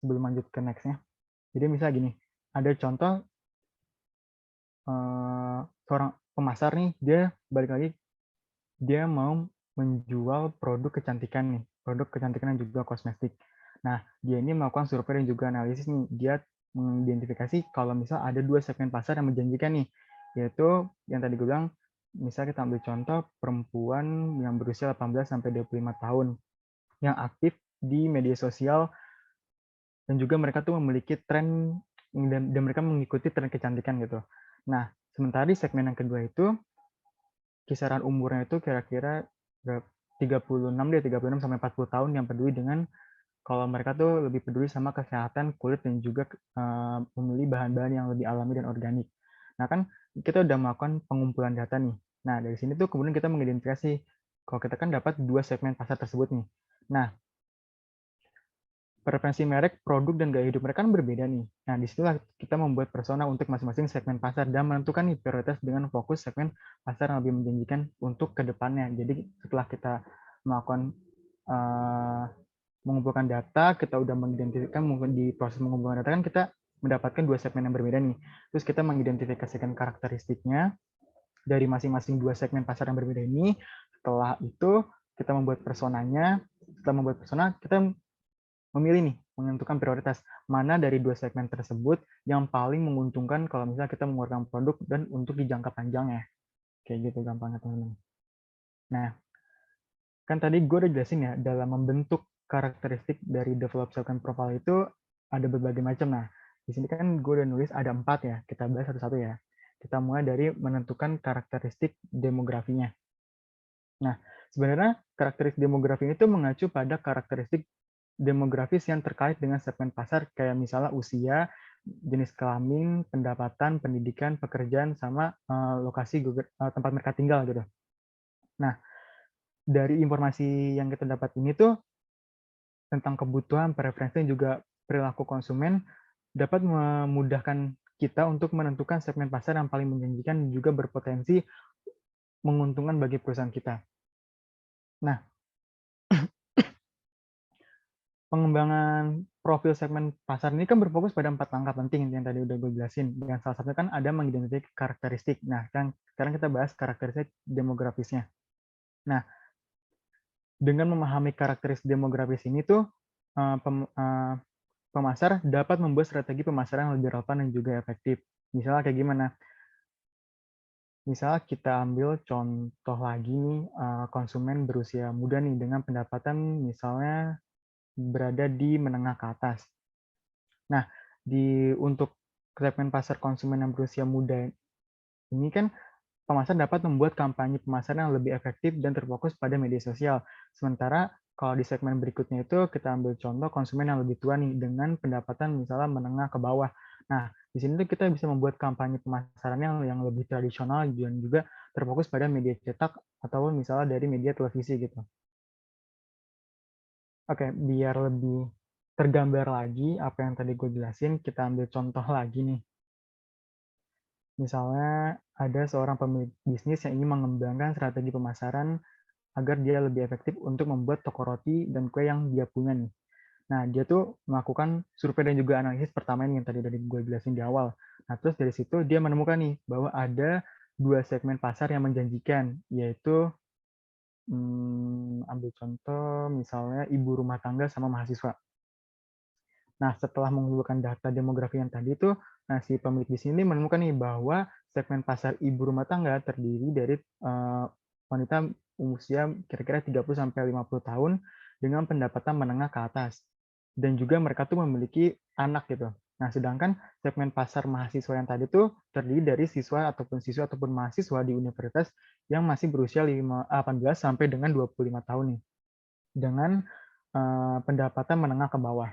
sebelum lanjut ke next-nya. Jadi misalnya gini, ada contoh seorang pemasar nih, dia balik lagi, dia mau menjual produk kecantikan nih, produk kecantikan dan juga kosmetik. Nah, dia ini melakukan survei dan juga analisis nih, dia mengidentifikasi kalau misal ada 2 segmen pasar yang menjanjikan nih, yaitu yang tadi gue bilang, misalnya kita ambil contoh perempuan yang berusia 18 sampai 25 tahun yang aktif di media sosial dan juga mereka tuh memiliki tren dan mereka mengikuti tren kecantikan gitu. Nah, sementara di segmen yang kedua itu kisaran umurnya itu kira-kira 36 deh, 36 sampai 40 tahun yang peduli dengan kalau mereka tuh lebih peduli sama kesehatan kulit dan juga memilih bahan-bahan yang lebih alami dan organik. Nah kan kita udah melakukan pengumpulan data nih. Nah dari sini tuh kemudian kita mengidentifikasi kalau kita kan dapat 2 segmen pasar tersebut nih. Nah preferensi merek, produk, dan gaya hidup mereka kan berbeda nih. Nah, disitulah kita membuat persona untuk masing-masing segmen pasar dan menentukan nih prioritas dengan fokus segmen pasar yang lebih menjanjikan untuk ke depannya. Jadi setelah kita melakukan mengumpulkan data, kita udah mengidentifikasikan mungkin di proses mengumpulkan data kan kita mendapatkan 2 segmen yang berbeda nih. Terus kita mengidentifikasikan karakteristiknya dari masing-masing 2 segmen pasar yang berbeda ini. Setelah itu kita membuat personanya. Setelah membuat persona, kita memilih nih, menentukan prioritas mana dari 2 segmen tersebut yang paling menguntungkan kalau misalnya kita mengeluarkan produk dan untuk di jangka panjang ya. Kayak gitu gampangnya teman-teman. Nah, kan tadi gue udah jelasin ya, dalam membentuk karakteristik dari develop segment profile itu ada berbagai macam. Nah, di sini kan gue udah nulis ada 4 ya, kita bahas satu-satu ya. Kita mulai dari menentukan karakteristik demografinya. Nah, sebenarnya karakteristik demografi itu mengacu pada karakteristik demografis yang terkait dengan segmen pasar kayak misalnya usia, jenis kelamin, pendapatan, pendidikan, pekerjaan, sama lokasi tempat mereka tinggal gitu. Nah, dari informasi yang kita dapat ini tuh tentang kebutuhan, preferensi, dan juga perilaku konsumen dapat memudahkan kita untuk menentukan segmen pasar yang paling menjanjikan dan juga berpotensi menguntungkan bagi perusahaan kita. Nah, pengembangan profil segmen pasar ini kan berfokus pada 4 langkah penting yang tadi udah gue jelasin. Dan salah satunya kan ada mengidentifikasi karakteristik. Nah, sekarang kita bahas karakteristik demografisnya. Nah, dengan memahami karakteristik demografis ini tuh pemasar dapat membuat strategi pemasaran yang lebih relevan dan juga efektif. Misalnya kayak gimana? Misalnya kita ambil contoh lagi nih, konsumen berusia muda nih dengan pendapatan misalnya berada di menengah ke atas. Nah, untuk segmen pasar konsumen yang berusia muda ini kan pemasar dapat membuat kampanye pemasaran yang lebih efektif dan terfokus pada media sosial. Sementara kalau di segmen berikutnya itu kita ambil contoh konsumen yang lebih tua nih dengan pendapatan misalnya menengah ke bawah. Nah, di sini tuh kita bisa membuat kampanye pemasaran yang lebih tradisional dan juga terfokus pada media cetak ataupun misalnya dari media televisi gitu. Oke, biar lebih tergambar lagi apa yang tadi gue jelasin, kita ambil contoh lagi nih. Misalnya ada seorang pemilik bisnis yang ingin mengembangkan strategi pemasaran agar dia lebih efektif untuk membuat toko roti dan kue yang dia punya nih. Nah, dia tuh melakukan survei dan juga analisis pertama yang tadi udah gue jelasin di awal. Nah, terus dari situ dia menemukan nih bahwa ada 2 segmen pasar yang menjanjikan, yaitu ambil contoh misalnya ibu rumah tangga sama mahasiswa. Nah, setelah mengumpulkan data demografi yang tadi itu, nah si pemilik di sini menemukan nih bahwa segmen pasar ibu rumah tangga terdiri dari wanita usia kira-kira 30 sampai 50 tahun dengan pendapatan menengah ke atas. Dan juga mereka tuh memiliki anak gitu. Nah, sedangkan segmen pasar mahasiswa yang tadi tuh terdiri dari siswa ataupun mahasiswa di universitas yang masih berusia 18 sampai dengan 25 tahun nih. Dengan pendapatan menengah ke bawah.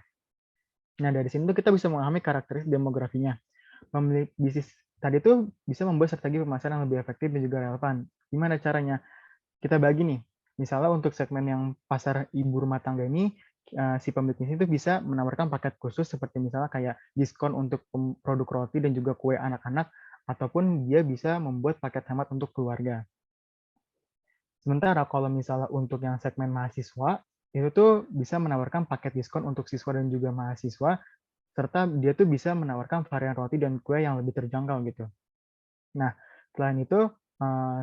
Nah, dari sini tuh kita bisa memahami karakteristik demografinya. Pemilik bisnis tadi tuh bisa membuat strategi pemasaran yang lebih efektif dan juga relevan. Gimana caranya? Kita bagi nih, misalnya untuk segmen yang pasar ibu rumah tangga ini, si pemilik bisnis itu bisa menawarkan paket khusus seperti misalnya kayak diskon untuk produk roti dan juga kue anak-anak, ataupun dia bisa membuat paket hemat untuk keluarga. Sementara kalau misalnya untuk yang segmen mahasiswa, itu tuh bisa menawarkan paket diskon untuk siswa dan juga mahasiswa, serta dia tuh bisa menawarkan varian roti dan kue yang lebih terjangkau gitu. Nah, selain itu,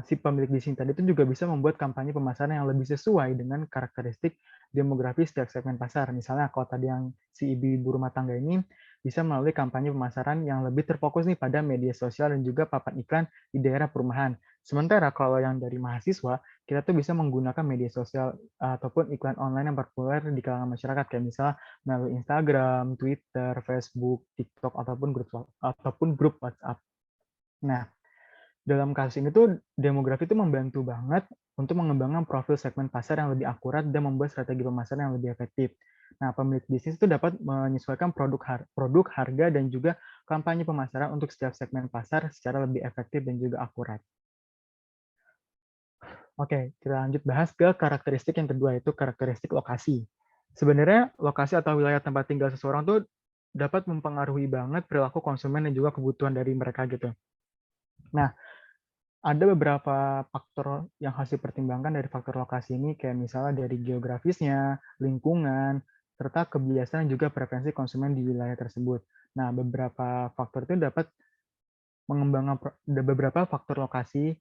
si pemilik bisnis tadi itu juga bisa membuat kampanye pemasaran yang lebih sesuai dengan karakteristik demografis setiap segmen pasar. Misalnya kalau tadi yang si ibu-ibu rumah tangga ini bisa melalui kampanye pemasaran yang lebih terfokus nih pada media sosial dan juga papan iklan di daerah perumahan. Sementara kalau yang dari mahasiswa, kita tuh bisa menggunakan media sosial ataupun iklan online yang populer di kalangan masyarakat kayak misalnya melalui Instagram, Twitter, Facebook, TikTok ataupun grup WhatsApp. Nah, dalam kasus ini tuh demografi itu membantu banget untuk mengembangkan profil segmen pasar yang lebih akurat dan membuat strategi pemasaran yang lebih efektif. Nah, pemilik bisnis itu dapat menyesuaikan produk, harga, dan juga kampanye pemasaran untuk setiap segmen pasar secara lebih efektif dan juga akurat. Oke, kita lanjut bahas ke karakteristik yang kedua, yaitu karakteristik lokasi. Sebenarnya lokasi atau wilayah tempat tinggal seseorang tuh dapat mempengaruhi banget perilaku konsumen dan juga kebutuhan dari mereka gitu. Nah, ada beberapa faktor yang harus dipertimbangkan dari faktor lokasi ini, kayak misalnya dari geografisnya, lingkungan, serta kebiasaan juga preferensi konsumen di wilayah tersebut. Nah, beberapa faktor itu dapat mengembangkan beberapa faktor lokasi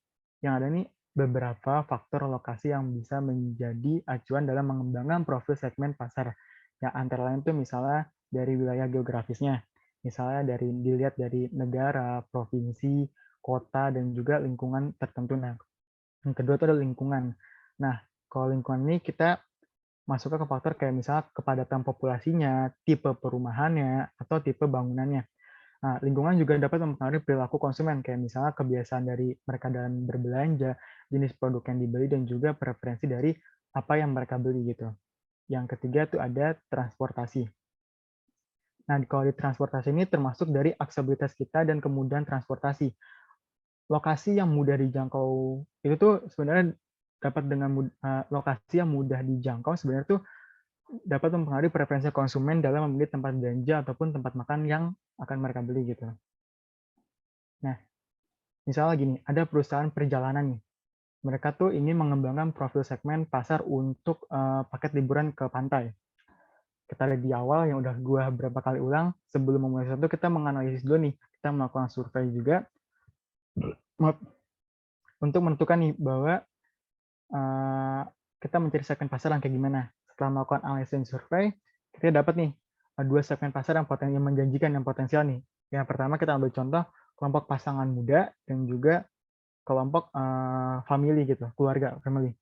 yang ada nih, beberapa faktor lokasi yang bisa menjadi acuan dalam mengembangkan profil segmen pasar. Ya, antara lain itu misalnya dari wilayah geografisnya. Misalnya dilihat dari negara, provinsi, kota, dan juga lingkungan tertentu. Nah, yang kedua itu adalah lingkungan. Nah, kalau lingkungan ini kita masuknya ke faktor kayak misalnya kepadatan populasinya, tipe perumahannya, atau tipe bangunannya. Nah, lingkungan juga dapat mempengaruhi perilaku konsumen, kayak misalnya kebiasaan dari mereka dalam berbelanja, jenis produk yang dibeli, dan juga preferensi dari apa yang mereka beli gitu. Yang ketiga itu ada transportasi. Nah, kalau di transportasi ini termasuk dari aksesibilitas kita dan kemudahan transportasi. Lokasi yang mudah dijangkau itu tuh sebenarnya dapat dengan lokasi yang mudah dijangkau sebenarnya tuh dapat mempengaruhi preferensi konsumen dalam memilih tempat belanja ataupun tempat makan yang akan mereka beli gitu. Nah, misalnya gini, ada perusahaan perjalanan nih. Mereka tuh ingin mengembangkan profil segmen pasar untuk paket liburan ke pantai. Kita lihat di awal yang udah gua berapa kali ulang, sebelum memulai sesuatu kita menganalisis dulu nih, kita melakukan survei juga untuk menentukan nih bahwa kita mencari segmen pasar yang kayak gimana. Setelah melakukan analisis dan survei, kita dapat nih dua segmen pasar yang menjanjikan, yang potensial nih. Yang pertama kita ambil contoh kelompok pasangan muda dan juga kelompok family gitu, keluarga, family.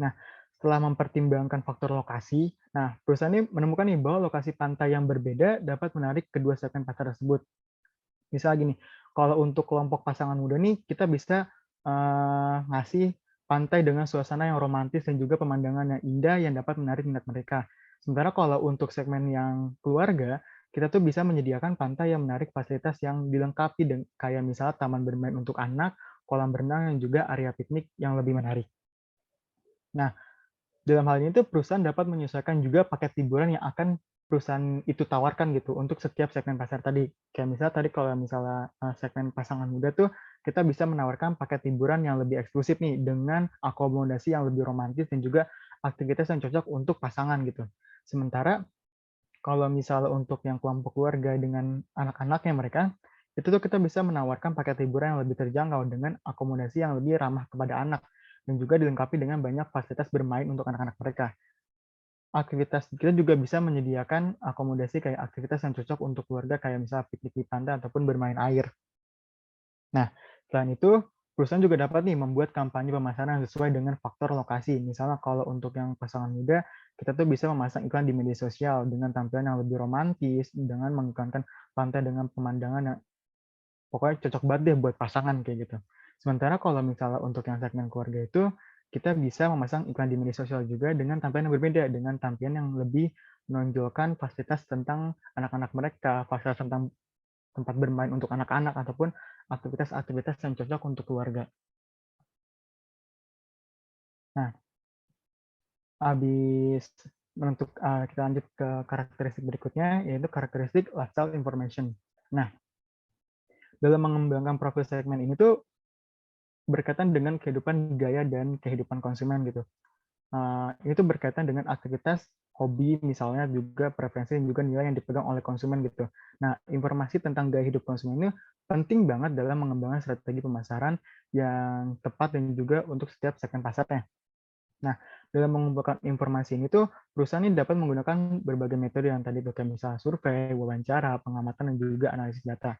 Nah, setelah mempertimbangkan faktor lokasi, nah perusahaan ini menemukan nih bahwa lokasi pantai yang berbeda dapat menarik kedua segmen pasar tersebut. Misalnya gini, kalau untuk kelompok pasangan muda nih, kita bisa ngasih pantai dengan suasana yang romantis dan juga pemandangan yang indah yang dapat menarik minat mereka. Sementara kalau untuk segmen yang keluarga, kita tuh bisa menyediakan pantai yang menarik fasilitas yang dilengkapi dengan kayak misalnya taman bermain untuk anak, kolam renang, yang juga area piknik yang lebih menarik. Nah, dalam hal ini tuh perusahaan dapat menyesuaikan juga paket liburan yang akan perusahaan itu tawarkan gitu untuk setiap segmen pasar tadi. Kayak misalnya tadi kalau misalnya segmen pasangan muda tuh kita bisa menawarkan paket liburan yang lebih eksklusif nih dengan akomodasi yang lebih romantis dan juga aktivitas yang cocok untuk pasangan gitu. Sementara kalau misalnya untuk yang kelompok keluarga dengan anak-anaknya mereka, itu tuh kita bisa menawarkan paket liburan yang lebih terjangkau dengan akomodasi yang lebih ramah kepada anak dan juga dilengkapi dengan banyak fasilitas bermain untuk anak-anak mereka. Aktivitas kita juga bisa menyediakan akomodasi kayak aktivitas yang cocok untuk keluarga kayak misalnya piknik di pantai ataupun bermain air. Nah, selain itu, perusahaan juga dapat nih membuat kampanye pemasaran sesuai dengan faktor lokasi. Misalnya kalau untuk yang pasangan muda, kita tuh bisa memasang iklan di media sosial dengan tampilan yang lebih romantis, dengan mengiklankan pantai dengan pemandangan yang pokoknya cocok banget deh buat pasangan kayak gitu. Sementara kalau misalnya untuk yang segmen keluarga itu, kita bisa memasang iklan di media sosial juga dengan tampilan yang berbeda, dengan tampilan yang lebih menonjolkan fasilitas tentang anak-anak mereka, fasilitas tentang tempat bermain untuk anak-anak, ataupun aktivitas-aktivitas yang cocok untuk keluarga. Nah, habis kita lanjut ke karakteristik berikutnya, yaitu karakteristik lifestyle information. Nah, dalam mengembangkan profil segmen ini tuh berkaitan dengan kehidupan gaya dan kehidupan konsumen gitu. Ini tuh berkaitan dengan aktivitas hobi, misalnya juga preferensi dan juga nilai yang dipegang oleh konsumen gitu. Nah, informasi tentang gaya hidup konsumen ini penting banget dalam mengembangkan strategi pemasaran yang tepat dan juga untuk setiap segmen pasarnya. Nah, dalam mengumpulkan informasi ini tuh, perusahaan ini dapat menggunakan berbagai metode yang tadi tuh, kayak misalnya survei, wawancara, pengamatan, dan juga analisis data.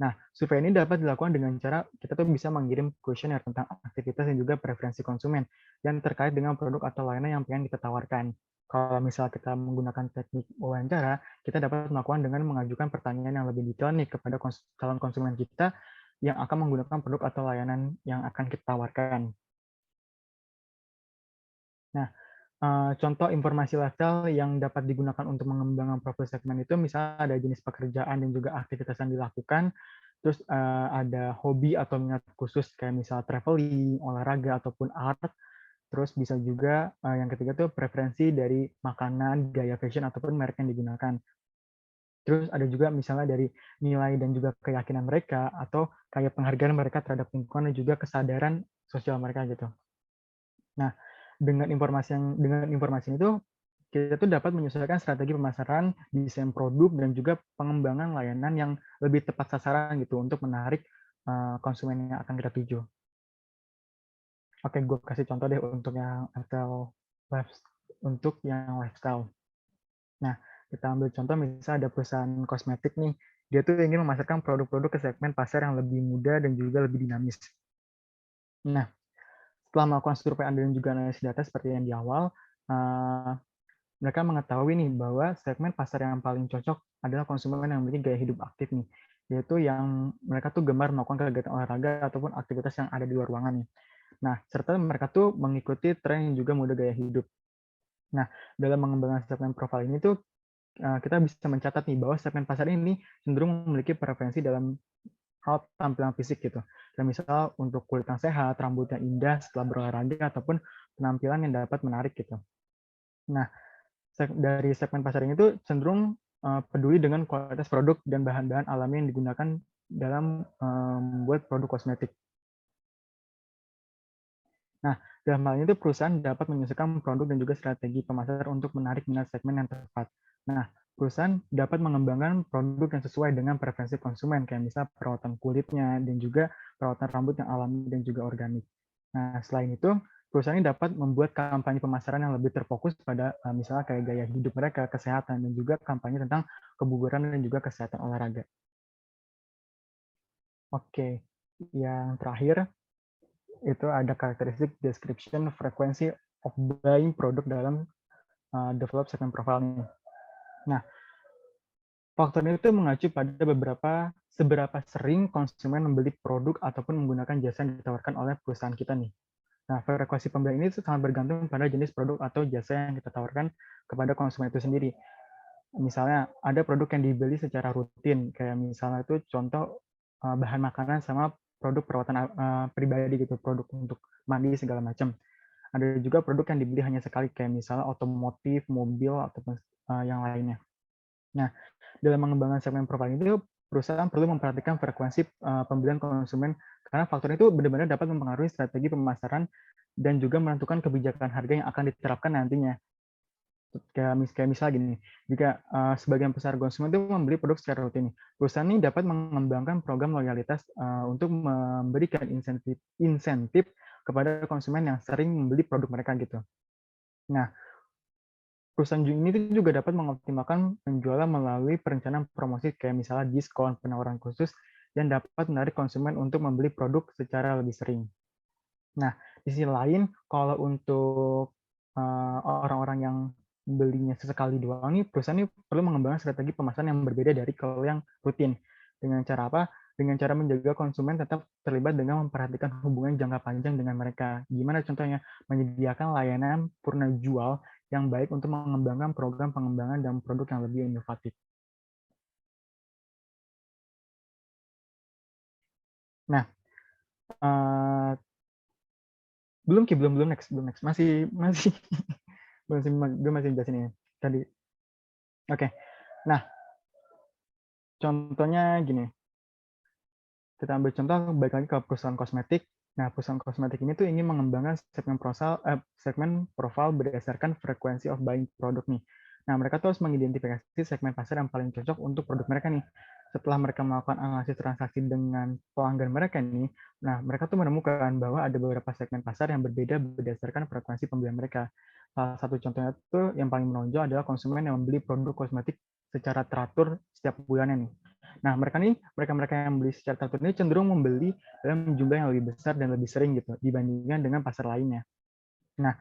Nah, survei ini dapat dilakukan dengan cara kita tuh bisa mengirim kuesioner tentang aktivitas dan juga preferensi konsumen yang terkait dengan produk atau layanan yang pengen kita tawarkan. Kalau misal kita menggunakan teknik wawancara, kita dapat melakukan dengan mengajukan pertanyaan yang lebih detail nih kepada calon konsumen kita yang akan menggunakan produk atau layanan yang akan kita tawarkan. Nah, contoh informasi lifestyle yang dapat digunakan untuk mengembangkan profil segmen itu misalnya ada jenis pekerjaan dan juga aktivitas yang dilakukan, terus, ada hobi atau minat khusus kayak misal traveling, olahraga, ataupun art, terus bisa juga, yang ketiga tuh preferensi dari makanan, gaya fashion, ataupun merek yang digunakan. Terus ada juga misalnya dari nilai dan juga keyakinan mereka, atau kayak penghargaan mereka terhadap lingkungan dan juga kesadaran sosial mereka gitu. Nah, dengan informasi itu, kita tuh dapat menyesuaikan strategi pemasaran, desain produk, dan juga pengembangan layanan yang lebih tepat sasaran gitu untuk menarik konsumen yang akan kita tuju. Oke, gue kasih contoh deh untuk yang lifestyle. Nah, kita ambil contoh misalnya ada perusahaan kosmetik nih, dia tuh ingin memasarkan produk-produk ke segmen pasar yang lebih mudah dan juga lebih dinamis. Nah, setelah melakukan survei dan juga analisis data seperti yang di awal, eh, mereka mengetahui nih bahwa segmen pasar yang paling cocok adalah konsumen yang memiliki gaya hidup aktif nih, yaitu yang mereka tuh gemar melakukan kegiatan olahraga ataupun aktivitas yang ada di luar ruangan nih. Nah, serta mereka tuh mengikuti tren yang juga mode gaya hidup. Nah, dalam mengembangkan segmen profil ini tuh kita bisa mencatat nih bahwa segmen pasar ini cenderung memiliki preferensi dalam hal tampilan fisik gitu. Dan misal untuk kulit yang sehat, rambut yang indah setelah berolahraga ataupun penampilan yang dapat menarik gitu. Nah, dari segmen pasar ini tuh cenderung peduli dengan kualitas produk dan bahan-bahan alami yang digunakan dalam membuat produk kosmetik. Nah, dalam hal ini tuh perusahaan dapat menyesuaikan produk dan juga strategi pemasaran untuk menarik minat segmen yang tepat. Nah, perusahaan dapat mengembangkan produk yang sesuai dengan preferensi konsumen, kayak misalnya perawatan kulitnya dan juga perawatan rambut yang alami dan juga organik. Nah, selain itu, perusahaan ini dapat membuat kampanye pemasaran yang lebih terfokus pada misalnya kayak gaya hidup mereka, kesehatan, dan juga kampanye tentang kebugaran dan juga kesehatan olahraga. Oke, yang terakhir itu ada karakteristik description frekuensi of buying produk dalam develop segment profile nih. Nah, faktor itu mengacu pada seberapa sering konsumen membeli produk ataupun menggunakan jasa yang ditawarkan oleh perusahaan kita nih. Nah, frekuensi pembelian ini sangat bergantung pada jenis produk atau jasa yang kita tawarkan kepada konsumen itu sendiri. Misalnya, ada produk yang dibeli secara rutin, kayak misalnya itu contoh bahan makanan sama produk perawatan pribadi gitu, produk untuk mandi segala macam. Ada juga produk yang dibeli hanya sekali, kayak misalnya otomotif, mobil, ataupun yang lainnya. Nah, dalam mengembangkan segmen profil itu, perusahaan perlu memperhatikan frekuensi pembelian konsumen karena faktor itu benar-benar dapat mempengaruhi strategi pemasaran dan juga menentukan kebijakan harga yang akan diterapkan nantinya. Kayak misal gini, jika sebagian besar konsumen itu membeli produk secara rutin, perusahaan ini dapat mengembangkan program loyalitas untuk memberikan insentif insentif kepada konsumen yang sering membeli produk mereka gitu. Nah, perusahaan ini juga dapat mengoptimalkan penjualan melalui perencanaan promosi kayak misalnya diskon, penawaran khusus, yang dapat menarik konsumen untuk membeli produk secara lebih sering. Nah, di sisi lain, kalau untuk orang-orang yang belinya sesekali doang nih, perusahaan ini perlu mengembangkan strategi pemasaran yang berbeda dari kalau yang rutin. Dengan cara apa? Dengan cara menjaga konsumen tetap terlibat dengan memperhatikan hubungan jangka panjang dengan mereka. Gimana contohnya? Menyediakan layanan purna jual yang baik untuk mengembangkan program pengembangan dan produk yang lebih inovatif. Nah, uh, belum next, masih masih masih gue masih jelasin ini tadi. Oke, nah contohnya gini, kita ambil contoh balik lagi ke perusahaan kosmetik. Nah, perusahaan kosmetik ini tuh ingin mengembangkan segmen profil berdasarkan frekuensi of buying produk nih. Nah, mereka tuh harus mengidentifikasi segmen pasar yang paling cocok untuk produk mereka nih. Setelah mereka melakukan analisis transaksi dengan pelanggan mereka nih, nah mereka tuh menemukan bahwa ada beberapa segmen pasar yang berbeda berdasarkan frekuensi pembelian mereka. Salah satu contohnya tuh yang paling menonjol adalah konsumen yang membeli produk kosmetik secara teratur setiap bulannya nih. Nah, mereka yang beli secara teratur ini cenderung membeli dalam jumlah yang lebih besar dan lebih sering gitu dibandingkan dengan pasar lainnya. Nah,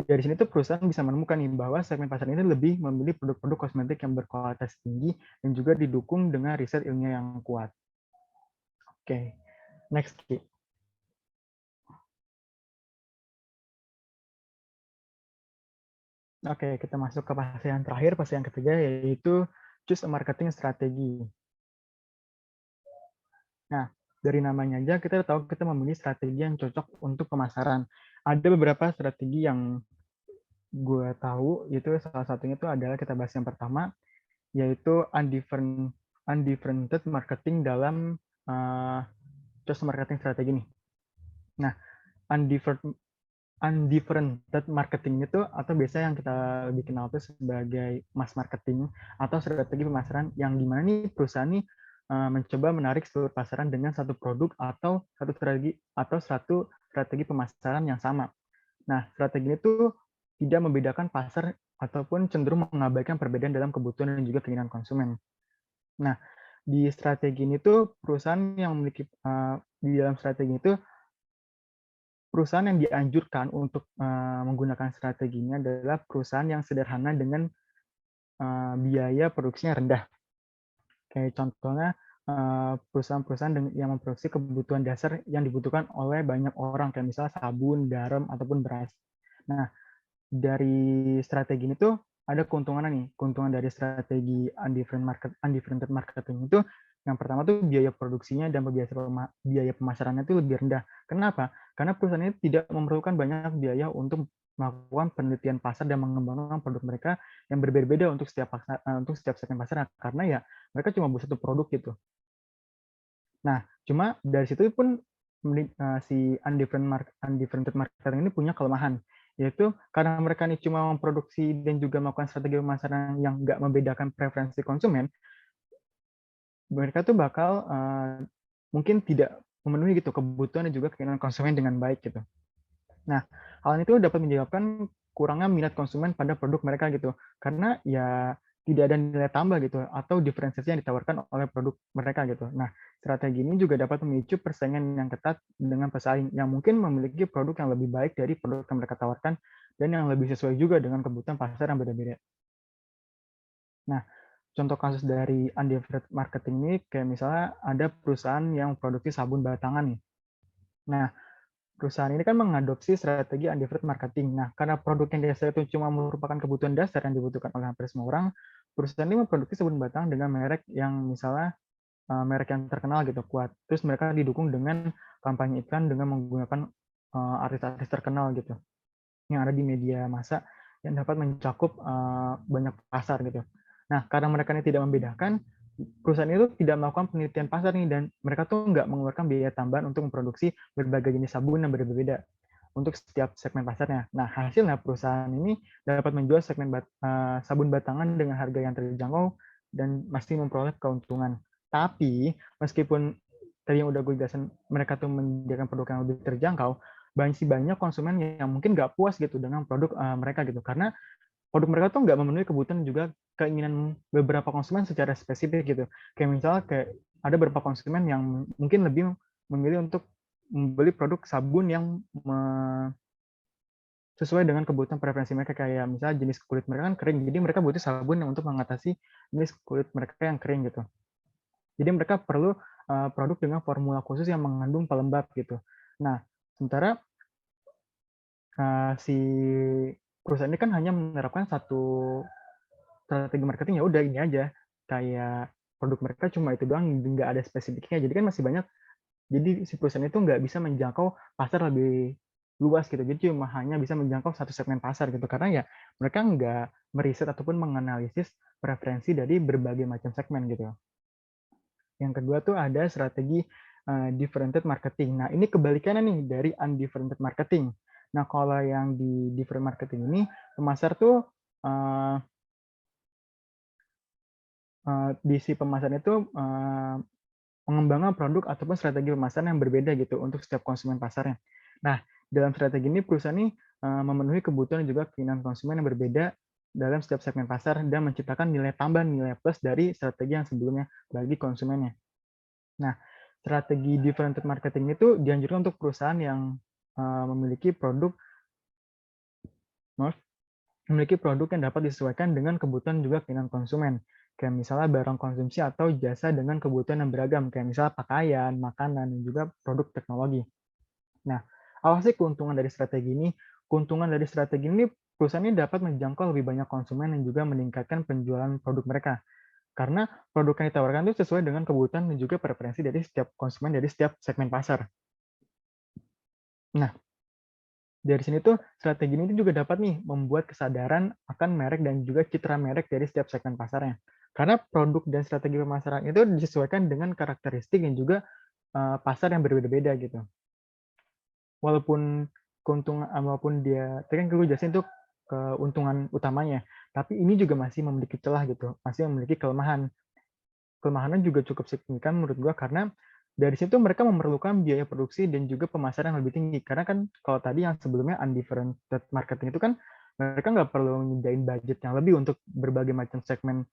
dari sini tuh perusahaan bisa menemukan nih bahwa segmen pasar ini lebih memilih produk-produk kosmetik yang berkualitas tinggi dan juga didukung dengan riset ilmiah yang kuat. Oke, next Ki. Oke, kita masuk ke fase yang terakhir, fase yang ketiga yaitu choose a marketing strategi. Nah, dari namanya aja kita tahu kita memilih strategi yang cocok untuk pemasaran. Ada beberapa strategi yang gue tahu, itu salah satunya itu adalah kita bahas yang pertama, yaitu undifferented marketing dalam choice marketing strategi nih. Nah, undifferented marketing itu atau biasa yang kita lebih kenal itu sebagai mass marketing atau strategi pemasaran yang dimana nih perusahaan nih mencoba menarik seluruh pasaran dengan satu produk atau satu strategi pemasaran yang sama. Nah, strategi itu tidak membedakan pasar ataupun cenderung mengabaikan perbedaan dalam kebutuhan dan juga keinginan konsumen. Nah, di strategi ini tuh perusahaan yang memiliki di dalam strategi itu perusahaan yang dianjurkan untuk menggunakan strateginya adalah perusahaan yang sederhana dengan biaya produksinya rendah. Kayak contohnya perusahaan-perusahaan yang memproduksi kebutuhan dasar yang dibutuhkan oleh banyak orang, kayak misalnya sabun, garam, ataupun beras. Nah, dari strategi ini tuh ada keuntungannya nih. Keuntungan dari strategi undifferented marketing itu yang pertama tuh biaya produksinya dan biaya pemasarannya itu lebih rendah. Kenapa? Karena perusahaan ini tidak memerlukan banyak biaya untuk melakukan penelitian pasar dan mengembangkan produk mereka yang berbeda-beda untuk setiap segmen pasar, karena ya mereka cuma buat satu produk gitu. Nah, cuma dari situ pun si undifferented marketing ini punya kelemahan, yaitu karena mereka ini cuma memproduksi dan juga melakukan strategi pemasaran yang nggak membedakan preferensi konsumen, mereka tuh bakal mungkin tidak memenuhi gitu kebutuhan dan juga keinginan konsumen dengan baik gitu. Nah, hal itu dapat menyebabkan kurangnya minat konsumen pada produk mereka gitu. Karena ya tidak ada nilai tambah gitu atau diferensiasi yang ditawarkan oleh produk mereka gitu. Nah, strategi ini juga dapat memicu persaingan yang ketat dengan pesaing yang mungkin memiliki produk yang lebih baik dari produk yang mereka tawarkan dan yang lebih sesuai juga dengan kebutuhan pasar yang beda-beda. Nah, contoh kasus dari undifferented marketing ini kayak misalnya ada perusahaan yang produksi sabun batangan nih. Nah, perusahaan ini kan mengadopsi strategi undifferented marketing. Nah, karena produk yang dasar itu cuma merupakan kebutuhan dasar yang dibutuhkan oleh hampir semua orang, perusahaan ini memproduksi sabun batang dengan merek yang misalnya merek yang terkenal gitu, kuat. Terus mereka didukung dengan kampanye iklan dengan menggunakan artis-artis terkenal gitu, yang ada di media massa yang dapat mencakup banyak pasar gitu. Nah, karena mereka ini tidak membedakan, perusahaan itu tidak melakukan penelitian pasar nih, dan mereka tuh nggak mengeluarkan biaya tambahan untuk memproduksi berbagai jenis sabun yang berbeda-beda untuk setiap segmen pasarnya. Nah, hasilnya perusahaan ini dapat menjual sabun batangan dengan harga yang terjangkau dan masih memperoleh keuntungan. Tapi, meskipun tadi yang udah gue jelasin, mereka tuh menyediakan produk yang lebih terjangkau, banyak konsumen yang mungkin nggak puas gitu dengan produk mereka gitu, karena produk mereka tuh nggak memenuhi kebutuhan juga keinginan beberapa konsumen secara spesifik gitu. Kayak misalnya kayak ada beberapa konsumen yang mungkin lebih memilih untuk membeli produk sabun yang sesuai dengan kebutuhan preferensi mereka, kayak misalnya jenis kulit mereka kan kering, jadi mereka butuh sabun yang untuk mengatasi jenis kulit mereka yang kering gitu. Jadi mereka perlu produk dengan formula khusus yang mengandung pelembab gitu. Nah, sementara si perusahaan ini kan hanya menerapkan satu strategi marketing, ya udah ini aja, kayak produk mereka cuma itu doang, nggak ada spesifiknya, jadi kan masih banyak, jadi si perusahaan itu nggak bisa menjangkau pasar lebih luas gitu, jadi cuma hanya bisa menjangkau satu segmen pasar gitu, karena ya mereka nggak meriset ataupun menganalisis preferensi dari berbagai macam segmen gitu. Yang kedua tuh ada strategi differentiated marketing. Nah, ini kebalikannya nih dari undifferentiated marketing. Nah, kalau yang di different marketing ini, pemasar tuh di si pemasaran itu mengembangkan produk ataupun strategi pemasaran yang berbeda gitu untuk setiap konsumen pasarnya. Nah, dalam strategi ini perusahaan ini memenuhi kebutuhan dan juga keinginan konsumen yang berbeda dalam setiap segmen pasar dan menciptakan nilai tambah, nilai plus dari strategi yang sebelumnya bagi konsumennya. Nah, strategi differentiated marketing itu dianjurkan untuk perusahaan yang memiliki produk memiliki produk yang dapat disesuaikan dengan kebutuhan juga keinginan konsumen. Kayak misalnya barang konsumsi atau jasa dengan kebutuhan yang beragam, kayak misalnya pakaian, makanan, dan juga produk teknologi. Nah, apa sih keuntungan dari strategi ini? Keuntungan dari strategi ini, perusahaan ini dapat menjangkau lebih banyak konsumen dan juga meningkatkan penjualan produk mereka. Karena produk yang ditawarkan itu sesuai dengan kebutuhan dan juga preferensi dari setiap konsumen dari setiap segmen pasar. Nah, dari sini tuh strategi ini juga dapat nih membuat kesadaran akan merek dan juga citra merek dari setiap segmen pasarnya. Karena produk dan strategi pemasaran itu disesuaikan dengan karakteristik dan juga pasar yang berbeda-beda gitu. Walaupun keuntungan walaupun dia tadi kan gue jelasin tuh keuntungan utamanya, tapi ini juga masih memiliki celah gitu, masih memiliki kelemahan. Kelemahannya juga cukup signifikan menurut gua karena dari situ mereka memerlukan biaya produksi dan juga pemasaran yang lebih tinggi. Karena kan kalau tadi yang sebelumnya undifferentiated marketing itu kan mereka nggak perlu nyediain budget yang lebih untuk berbagai macam segmen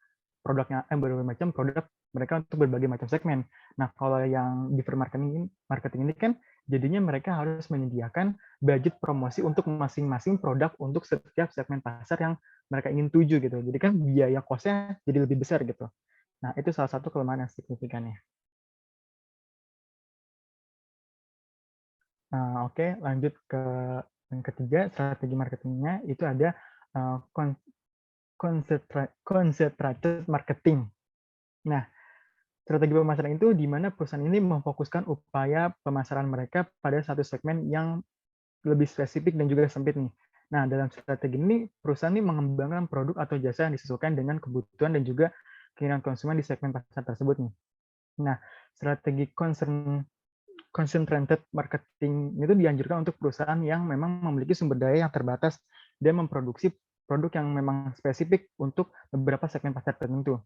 produknya, berbagai macam produk mereka untuk berbagai macam segmen. Nah, kalau yang different marketing ini kan jadinya mereka harus menyediakan budget promosi untuk masing-masing produk untuk setiap segmen pasar yang mereka ingin tuju gitu. Jadi kan biaya cost-nya jadi lebih besar gitu. Nah, itu salah satu kelemahan yang signifikannya. Nah, oke, lanjut ke yang ketiga, strategi marketingnya itu ada uh, concentrated marketing. Nah, strategi pemasaran itu di mana perusahaan ini memfokuskan upaya pemasaran mereka pada satu segmen yang lebih spesifik dan juga sempit nih. Nah, dalam strategi ini, perusahaan ini mengembangkan produk atau jasa yang disesuaikan dengan kebutuhan dan juga keinginan konsumen di segmen pasar tersebut nih. Nah, strategi concentrated marketing itu dianjurkan untuk perusahaan yang memang memiliki sumber daya yang terbatas dan memproduksi produk yang memang spesifik untuk beberapa segmen pasar tertentu.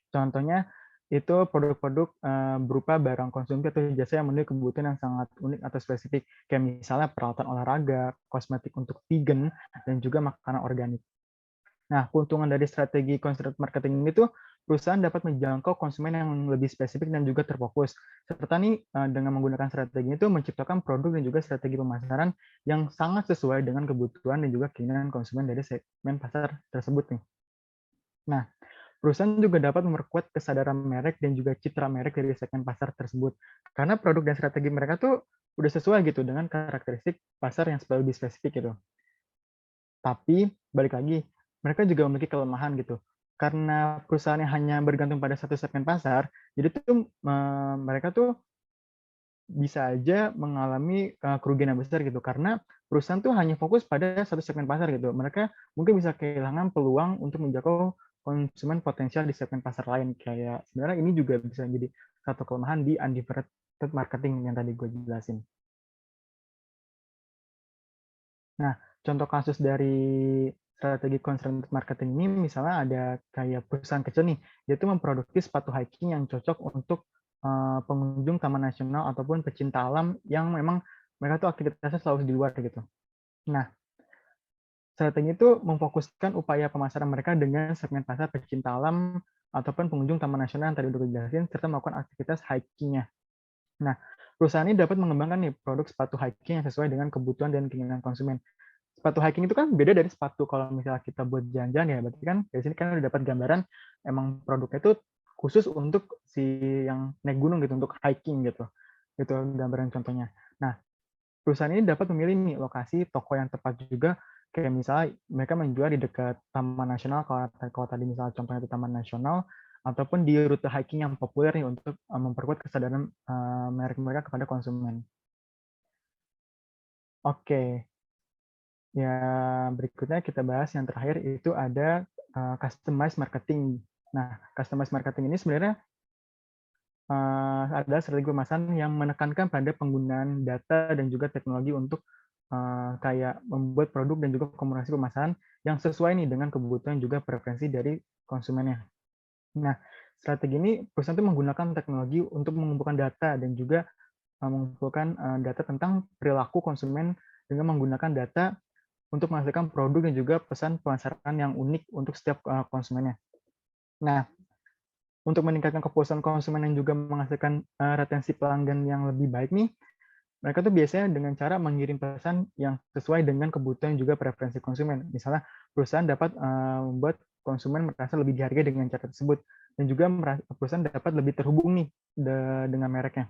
Contohnya itu produk-produk berupa barang konsumsi atau jasa yang memenuhi kebutuhan yang sangat unik atau spesifik, kayak misalnya peralatan olahraga, kosmetik untuk vegan, dan juga makanan organik. Nah, keuntungan dari strategi concentrated marketing ini tuh perusahaan dapat menjangkau konsumen yang lebih spesifik dan juga terfokus. Serta nih dengan menggunakan strategi itu menciptakan produk dan juga strategi pemasaran yang sangat sesuai dengan kebutuhan dan juga keinginan konsumen dari segmen pasar tersebut nih. Nah, perusahaan juga dapat memperkuat kesadaran merek dan juga citra merek dari segmen pasar tersebut. Karena produk dan strategi mereka tuh udah sesuai gitu dengan karakteristik pasar yang lebih spesifik gitu. Tapi balik lagi, mereka juga memiliki kelemahan gitu. Karena perusahaan yang hanya bergantung pada satu segmen pasar, jadi tuh mereka tuh bisa aja mengalami kerugian yang besar gitu. Karena perusahaan tuh hanya fokus pada satu segmen pasar gitu. Mereka mungkin bisa kehilangan peluang untuk menjangkau konsumen potensial di segmen pasar lain. Kayak sebenarnya ini juga bisa jadi satu kelemahan di undifferentiated marketing yang tadi gue jelasin. Nah, contoh kasus dari strategi concentrated marketing ini misalnya ada kayak perusahaan kecil nih, dia tuh memproduksi sepatu hiking yang cocok untuk pengunjung taman nasional ataupun pecinta alam yang memang mereka tuh aktivitasnya selalu di luar gitu. Nah, strategi itu memfokuskan upaya pemasaran mereka dengan segmen pasar pecinta alam ataupun pengunjung taman nasional yang tadi udah dijelasin, serta melakukan aktivitas hiking-nya. Nah, perusahaan ini dapat mengembangkan nih produk sepatu hiking yang sesuai dengan kebutuhan dan keinginan konsumen. Sepatu hiking itu kan beda dari sepatu kalau misalnya kita buat jalan-jalan ya, berarti kan dari sini kan udah dapat gambaran emang produknya itu khusus untuk si yang naik gunung gitu, untuk hiking gitu. Itu gambaran contohnya. Nah, perusahaan ini dapat memilih nih lokasi toko yang tepat juga, kayak misalnya mereka menjual di dekat Taman Nasional, kalau tadi misalnya contohnya itu Taman Nasional, ataupun di rute hiking yang populer nih untuk memperkuat kesadaran merek mereka kepada konsumen. Oke, ya, berikutnya kita bahas yang terakhir itu ada customized marketing. Nah, customized marketing ini sebenarnya adalah strategi pemasaran yang menekankan pada penggunaan data dan juga teknologi untuk kayak membuat produk dan juga komunikasi pemasaran yang sesuai nih dengan kebutuhan juga preferensi dari konsumennya. Nah, strategi ini perusahaan itu menggunakan teknologi untuk mengumpulkan data dan juga mengumpulkan data tentang perilaku konsumen dengan menggunakan data untuk menghasilkan produk dan juga pesan pemasaran yang unik untuk setiap konsumennya. Nah, untuk meningkatkan kepuasan konsumen dan juga menghasilkan retensi pelanggan yang lebih baik nih, mereka tuh biasanya dengan cara mengirim pesan yang sesuai dengan kebutuhan juga preferensi konsumen. Misalnya perusahaan dapat membuat konsumen merasa lebih dihargai dengan cara tersebut dan juga perusahaan dapat lebih terhubung nih dengan mereknya.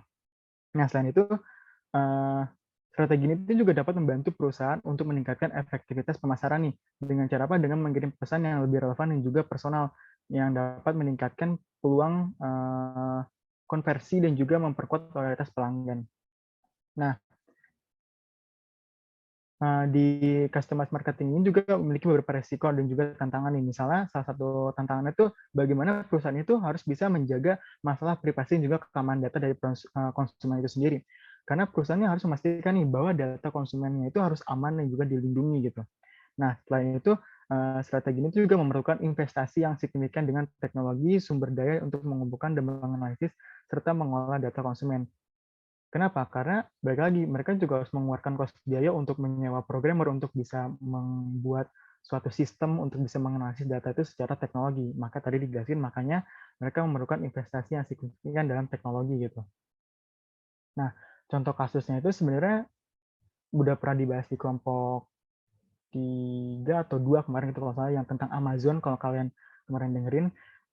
Nah, selain itu strategi ini juga dapat membantu perusahaan untuk meningkatkan efektivitas pemasaran nih dengan cara apa? Dengan mengirim pesan yang lebih relevan dan juga personal yang dapat meningkatkan peluang konversi dan juga memperkuat loyalitas pelanggan. Nah, di customized marketing ini juga memiliki beberapa resiko dan juga tantangan nih. Misalnya salah satu tantangannya itu bagaimana perusahaan itu harus bisa menjaga masalah privasi dan juga keamanan data dari konsumen itu sendiri. Karena perusahaannya harus memastikan nih bahwa data konsumennya itu harus aman dan juga dilindungi gitu. Nah, selain itu strategi ini juga memerlukan investasi yang signifikan dengan teknologi, sumber daya untuk mengumpulkan dan menganalisis serta mengolah data konsumen. Kenapa? Karena balik lagi, mereka juga harus mengeluarkan kos biaya untuk menyewa programmer untuk bisa membuat suatu sistem untuk bisa menganalisis data itu secara teknologi. Maka tadi dijelasin, makanya mereka memerlukan investasi yang signifikan dalam teknologi gitu. Nah, contoh kasusnya itu sebenarnya udah pernah dibahas di kelompok 3 atau 2 kemarin itu kalau salah, yang tentang Amazon, kalau kalian kemarin dengerin.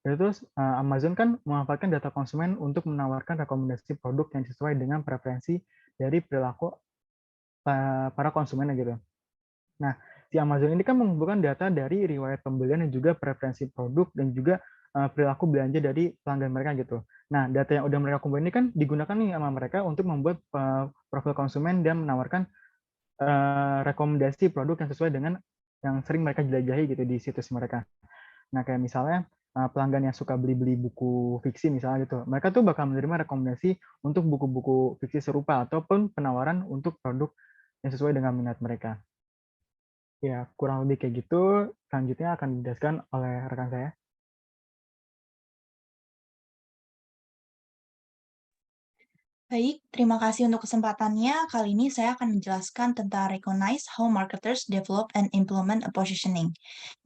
Itu Amazon kan memanfaatkan data konsumen untuk menawarkan rekomendasi produk yang sesuai dengan preferensi dari perilaku para konsumen gitu. Nah, si Amazon ini kan mengumpulkan data dari riwayat pembelian dan juga preferensi produk dan juga perilaku belanja dari pelanggan mereka gitu. Nah, data yang udah mereka kumpulin ini kan digunakan nih sama mereka untuk membuat profil konsumen dan menawarkan rekomendasi produk yang sesuai dengan yang sering mereka jelajahi gitu di situs mereka. Nah, kayak misalnya pelanggan yang suka beli-beli buku fiksi misalnya gitu, mereka tuh bakal menerima rekomendasi untuk buku-buku fiksi serupa ataupun penawaran untuk produk yang sesuai dengan minat mereka. Ya, kurang lebih kayak gitu. Selanjutnya akan dijelaskan oleh rekan saya. Baik, terima kasih untuk kesempatannya. Kali ini saya akan menjelaskan tentang recognize how marketers develop and implement a positioning.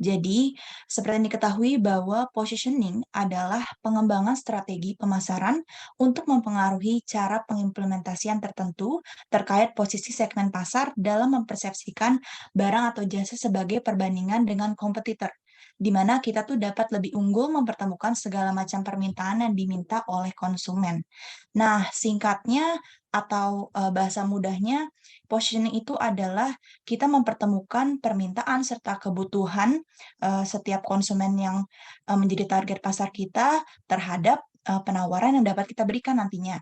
Jadi, seperti yang diketahui bahwa positioning adalah pengembangan strategi pemasaran untuk mempengaruhi cara pengimplementasian tertentu terkait posisi segmen pasar dalam mempersepsikan barang atau jasa sebagai perbandingan dengan kompetitor, di mana kita tuh dapat lebih unggul mempertemukan segala macam permintaan yang diminta oleh konsumen. Nah, singkatnya atau, bahasa mudahnya, positioning itu adalah kita mempertemukan permintaan serta kebutuhan, setiap konsumen yang, menjadi target pasar kita terhadap, penawaran yang dapat kita berikan nantinya.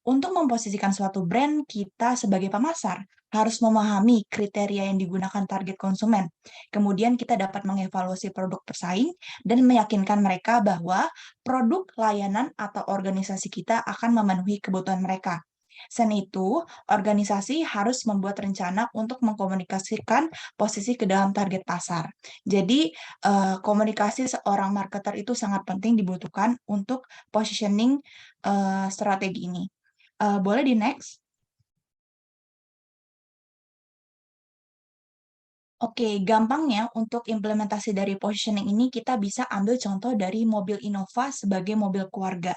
Untuk memposisikan suatu brand, kita sebagai pemasar harus memahami kriteria yang digunakan target konsumen. Kemudian kita dapat mengevaluasi produk pesaing dan meyakinkan mereka bahwa produk, layanan, atau organisasi kita akan memenuhi kebutuhan mereka. Selain itu, organisasi harus membuat rencana untuk mengkomunikasikan posisi ke dalam target pasar. Jadi, komunikasi seorang marketer itu sangat penting dibutuhkan untuk positioning, strategi ini. Boleh di-next? Oke, gampangnya untuk implementasi dari positioning ini kita bisa ambil contoh dari mobil Innova sebagai mobil keluarga.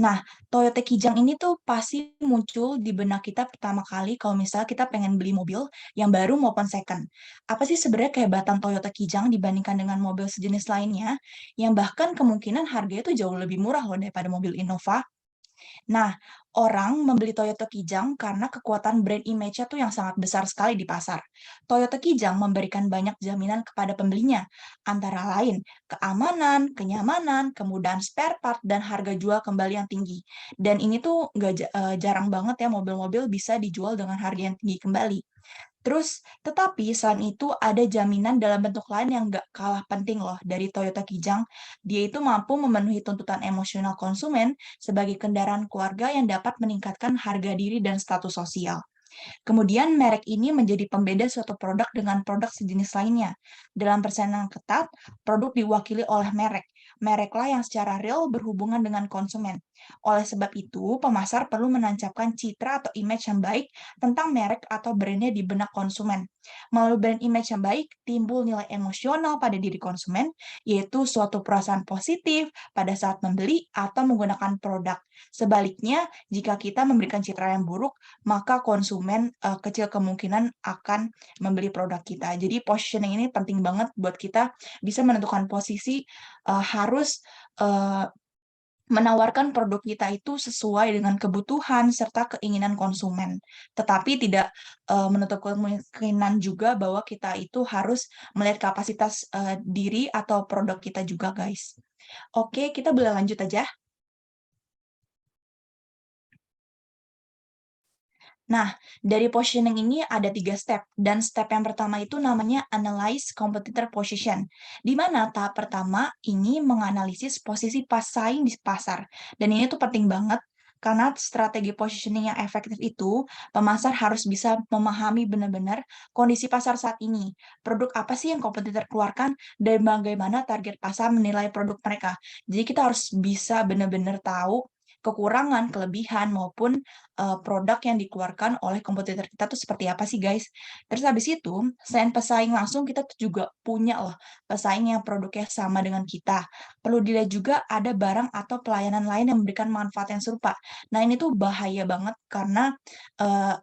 Nah, Toyota Kijang ini tuh pasti muncul di benak kita pertama kali kalau misalnya kita pengen beli mobil yang baru maupun second. Apa sih sebenarnya kehebatan Toyota Kijang dibandingkan dengan mobil sejenis lainnya, yang bahkan kemungkinan harganya tuh jauh lebih murah loh daripada mobil Innova? Nah, orang membeli Toyota Kijang karena kekuatan brand image-nya tuh yang sangat besar sekali di pasar. Toyota Kijang memberikan banyak jaminan kepada pembelinya, antara lain keamanan, kenyamanan, kemudahan spare part, dan harga jual kembali yang tinggi. Dan ini tuh nggak jarang banget ya mobil-mobil bisa dijual dengan harga yang tinggi kembali. Terus, tetapi selain itu ada jaminan dalam bentuk lain yang nggak kalah penting loh dari Toyota Kijang. Dia itu mampu memenuhi tuntutan emosional konsumen sebagai kendaraan keluarga yang dapat meningkatkan harga diri dan status sosial. Kemudian merek ini menjadi pembeda suatu produk dengan produk sejenis lainnya. Dalam persaingan ketat, produk diwakili oleh merek. Mereklah yang secara real berhubungan dengan konsumen. Oleh sebab itu, pemasar perlu menancapkan citra atau image yang baik tentang merek atau brandnya di benak konsumen. Melalui brand image yang baik, timbul nilai emosional pada diri konsumen, yaitu suatu perasaan positif pada saat membeli atau menggunakan produk. Sebaliknya, jika kita memberikan citra yang buruk, maka konsumen, kecil kemungkinan akan membeli produk kita. Jadi positioning ini penting banget buat kita bisa menentukan posisi, harus, eee, menawarkan produk kita itu sesuai dengan kebutuhan serta keinginan konsumen. Tetapi tidak, menutup kemungkinan juga bahwa kita itu harus melihat kapasitas, diri atau produk kita juga, guys. Oke, kita boleh lanjut aja? Nah, dari positioning ini ada 3 step, dan step yang pertama itu namanya analyze competitor position, di mana tahap pertama ini menganalisis posisi pesaing di pasar. Dan ini tuh penting banget, karena strategi positioning yang efektif itu, pemasar harus bisa memahami benar-benar kondisi pasar saat ini. Produk apa sih yang kompetitor keluarkan, dan bagaimana target pasar menilai produk mereka. Jadi kita harus bisa benar-benar tahu kekurangan, kelebihan, maupun produk yang dikeluarkan oleh kompetitor kita tuh seperti apa sih, guys. Terus habis itu, selain pesaing langsung, kita tuh juga punya loh pesaing yang produknya sama dengan kita. Perlu dilihat juga ada barang atau pelayanan lain yang memberikan manfaat yang serupa. Nah, ini tuh bahaya banget karena, eee,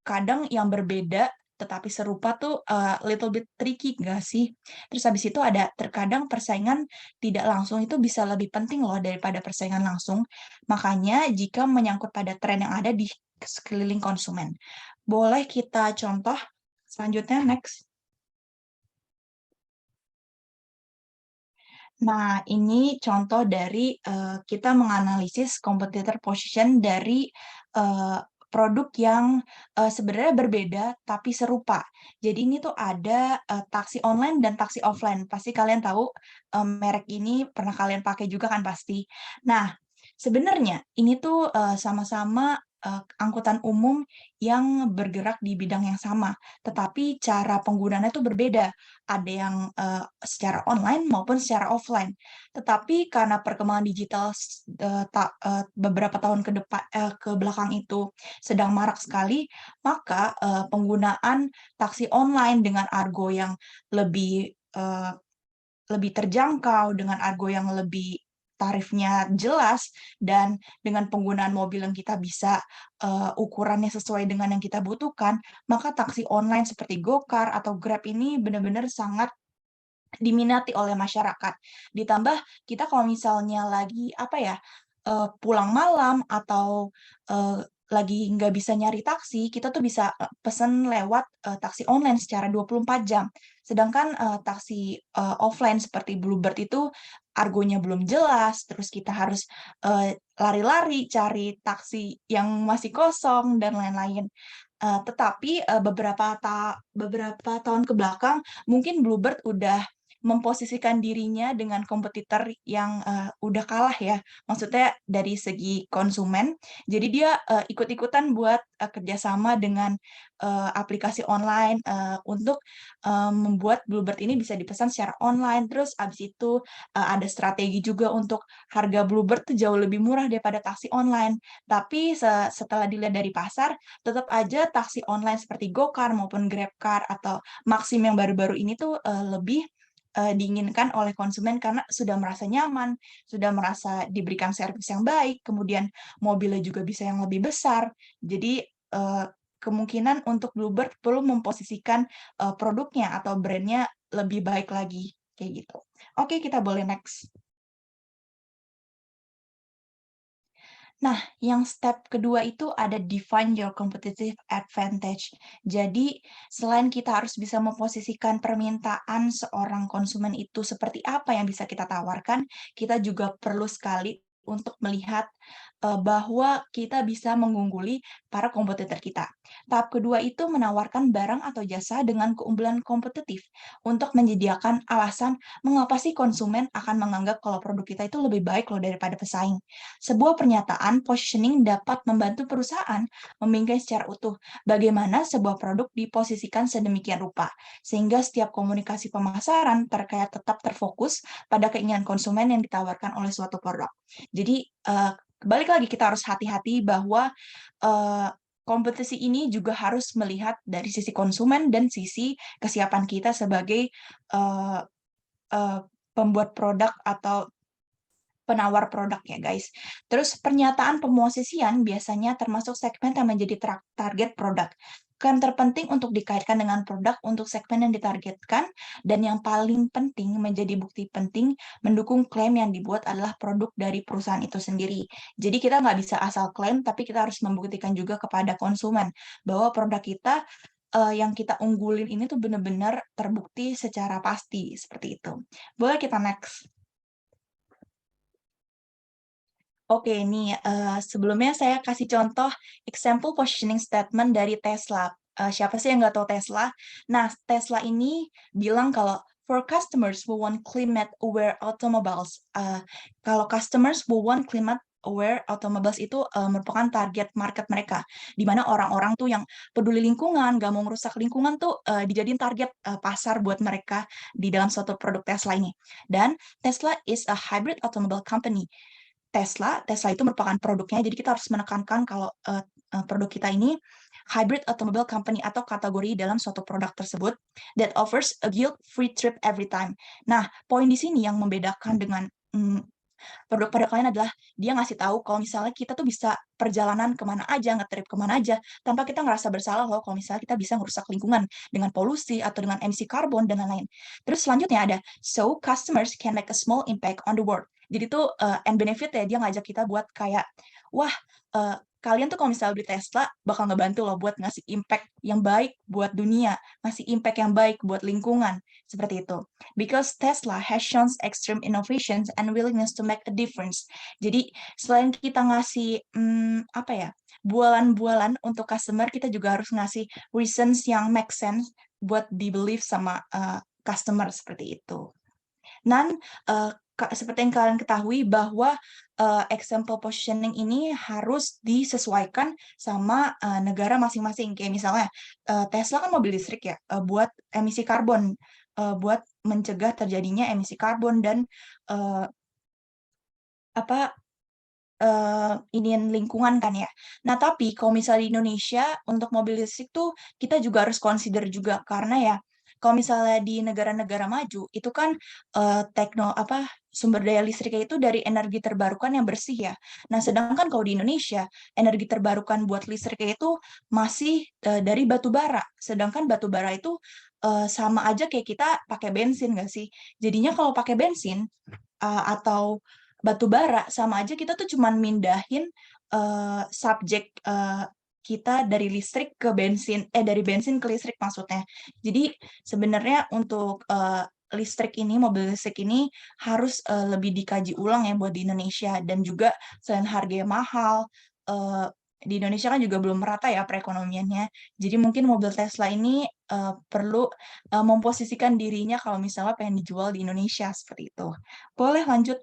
kadang yang berbeda tetapi serupa tuh, little bit tricky nggak sih? Terus habis itu ada terkadang persaingan tidak langsung itu bisa lebih penting loh daripada persaingan langsung. Makanya jika menyangkut pada tren yang ada di sekeliling konsumen. Boleh kita contoh selanjutnya, next. Nah, ini contoh dari, kita menganalisis competitor position dari, eee, produk yang, sebenarnya berbeda tapi serupa. Jadi ini tuh ada, taksi online dan taksi offline. Pasti kalian tahu, merek ini pernah kalian pakai juga kan pasti. Nah, sebenarnya ini tuh, sama-sama, angkutan umum yang bergerak di bidang yang sama, tetapi cara penggunaannya tuh berbeda. Ada yang, secara online maupun secara offline. Tetapi karena perkembangan digital beberapa tahun ke belakang itu sedang marak sekali, maka, penggunaan taksi online dengan argo yang lebih, lebih terjangkau, dengan argo yang lebih tarifnya jelas, dan dengan penggunaan mobil yang kita bisa, ukurannya sesuai dengan yang kita butuhkan, maka taksi online seperti GoCar atau Grab ini benar-benar sangat diminati oleh masyarakat. Ditambah kita kalau misalnya lagi, apa ya, pulang malam atau, lagi nggak bisa nyari taksi, kita tuh bisa, pesen lewat, taksi online secara 24 jam. Sedangkan, taksi, offline seperti Bluebird itu argonya belum jelas, terus kita harus, lari-lari cari taksi yang masih kosong dan lain-lain. Tetapi, beberapa tahun ke belakang mungkin Bluebird udah memposisikan dirinya dengan kompetitor yang, udah kalah ya, maksudnya dari segi konsumen. Jadi dia, ikut-ikutan buat, kerjasama dengan, aplikasi online, untuk, membuat Bluebird ini bisa dipesan secara online. Terus abis itu, ada strategi juga untuk harga Bluebird tuh jauh lebih murah daripada taksi online. Tapi setelah dilihat dari pasar, tetap aja taksi online seperti GoCar maupun GrabCar atau Maxim yang baru-baru ini tuh, lebih diinginkan oleh konsumen karena sudah merasa nyaman, sudah merasa diberikan servis yang baik, kemudian mobilnya juga bisa yang lebih besar. Jadi, kemungkinan untuk Bluebird perlu memposisikan, produknya atau brand-nya lebih baik lagi, kayak gitu. Oke, kita boleh next. Nah, yang step kedua itu ada define your competitive advantage. Jadi, selain kita harus bisa memposisikan permintaan seorang konsumen itu seperti apa yang bisa kita tawarkan, kita juga perlu sekali untuk melihat bahwa kita bisa mengungguli para kompetitor kita. Tahap kedua itu menawarkan barang atau jasa dengan keunggulan kompetitif untuk menyediakan alasan mengapa sih konsumen akan menganggap kalau produk kita itu lebih baik loh daripada pesaing. Sebuah pernyataan positioning dapat membantu perusahaan membingkai secara utuh bagaimana sebuah produk diposisikan sedemikian rupa, sehingga setiap komunikasi pemasaran terkait tetap terfokus pada keinginan konsumen yang ditawarkan oleh suatu produk. Jadi, balik lagi kita harus hati-hati bahwa, kompetisi ini juga harus melihat dari sisi konsumen dan sisi kesiapan kita sebagai, eee eee, pembuat produk atau penawar produk ya, guys. Terus pernyataan pemosisian biasanya termasuk segmen yang menjadi target produk. Klaim terpenting untuk dikaitkan dengan produk untuk segmen yang ditargetkan, dan yang paling penting menjadi bukti penting mendukung klaim yang dibuat adalah produk dari perusahaan itu sendiri. Jadi kita nggak bisa asal klaim, tapi kita harus membuktikan juga kepada konsumen bahwa produk kita yang kita unggulin ini tuh benar-benar terbukti secara pasti, seperti itu. Boleh kita next. Oke, nih, sebelumnya saya kasih contoh example positioning statement dari Tesla. Siapa sih yang nggak tahu Tesla? Nah, Tesla ini bilang kalau, "For customers who want climate-aware automobiles," kalau customers who want climate-aware automobiles itu, merupakan target market mereka, di mana orang-orang tuh yang peduli lingkungan, nggak mau merusak lingkungan tuh, dijadiin target, pasar buat mereka di dalam suatu produk Tesla ini. Dan Tesla is a hybrid automobile company. Tesla itu merupakan produknya, jadi kita harus menekankan kalau, produk kita ini hybrid automobile company atau kategori dalam suatu produk tersebut that offers a guilt-free trip every time. Nah, poin di sini yang membedakan dengan, produk-produk lain adalah dia ngasih tahu kalau misalnya kita tuh bisa perjalanan kemana aja, nge-trip ke aja, tanpa kita ngerasa bersalah loh kalau misalnya kita bisa merusak lingkungan dengan polusi atau dengan emisi karbon dan lain-lain. Terus selanjutnya ada, "So customers can make a small impact on the world." Jadi tuh, end benefit ya, dia ngajak kita buat kayak, "Wah, kalian tuh kalau misalnya beli Tesla bakal ngebantu loh buat ngasih impact yang baik buat dunia, ngasih impact yang baik buat lingkungan." Seperti itu. Because Tesla has shown extreme innovations and willingness to make a difference. Jadi selain kita ngasih, apa ya, bualan-bualan untuk customer, kita juga harus ngasih reasons yang make sense buat di-believe sama, customer, seperti itu. Dan, seperti yang kalian ketahui bahwa, example positioning ini harus disesuaikan sama, negara masing-masing. Kayak misalnya, Tesla kan mobil listrik ya, buat emisi karbon, buat mencegah terjadinya emisi karbon dan, eee, apa, iniin lingkungan kan ya. Nah, tapi kalau misalnya di Indonesia untuk mobil listrik tuh kita juga harus consider juga, karena ya kalau misalnya di negara-negara maju itu kan, sumber daya listriknya itu dari energi terbarukan yang bersih ya. Nah, sedangkan kalau di Indonesia energi terbarukan buat listriknya itu masih, dari batu bara. Sedangkan batu bara itu, sama aja kayak kita pakai bensin nggak sih? Jadinya kalau pakai bensin, atau batu bara, sama aja kita tuh cuman mindahin, subjek, kita dari listrik ke bensin dari bensin ke listrik maksudnya. Jadi sebenarnya untuk, listrik ini, mobil listrik ini harus, lebih dikaji ulang ya buat di Indonesia, dan juga selain harganya mahal, eee, di Indonesia kan juga belum merata ya perekonomiannya. Jadi mungkin mobil Tesla ini, perlu, memposisikan dirinya kalau misalnya pengen dijual di Indonesia, seperti itu. Boleh lanjut.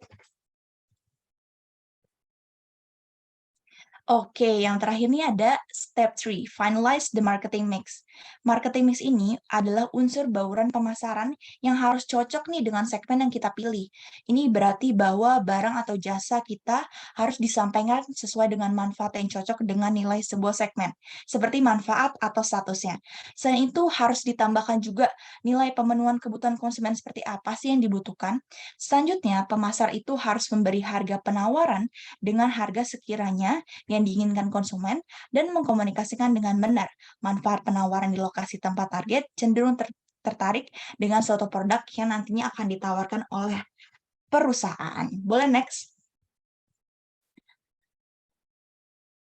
Oke, yang terakhir nih ada step 3, finalize the marketing mix. Marketing mix ini adalah unsur bauran pemasaran yang harus cocok nih dengan segmen yang kita pilih. Ini berarti bahwa barang atau jasa kita harus disampaikan sesuai dengan manfaat yang cocok dengan nilai sebuah segmen, seperti manfaat atau statusnya. Selain itu harus ditambahkan juga nilai pemenuhan kebutuhan konsumen seperti apa sih yang dibutuhkan. Selanjutnya, pemasar itu harus memberi harga penawaran dengan harga sekiranya yang diinginkan konsumen dan mengkomunikasikan dengan benar manfaat penawaran di lokasi tempat target cenderung tertarik dengan suatu produk yang nantinya akan ditawarkan oleh perusahaan. Boleh next?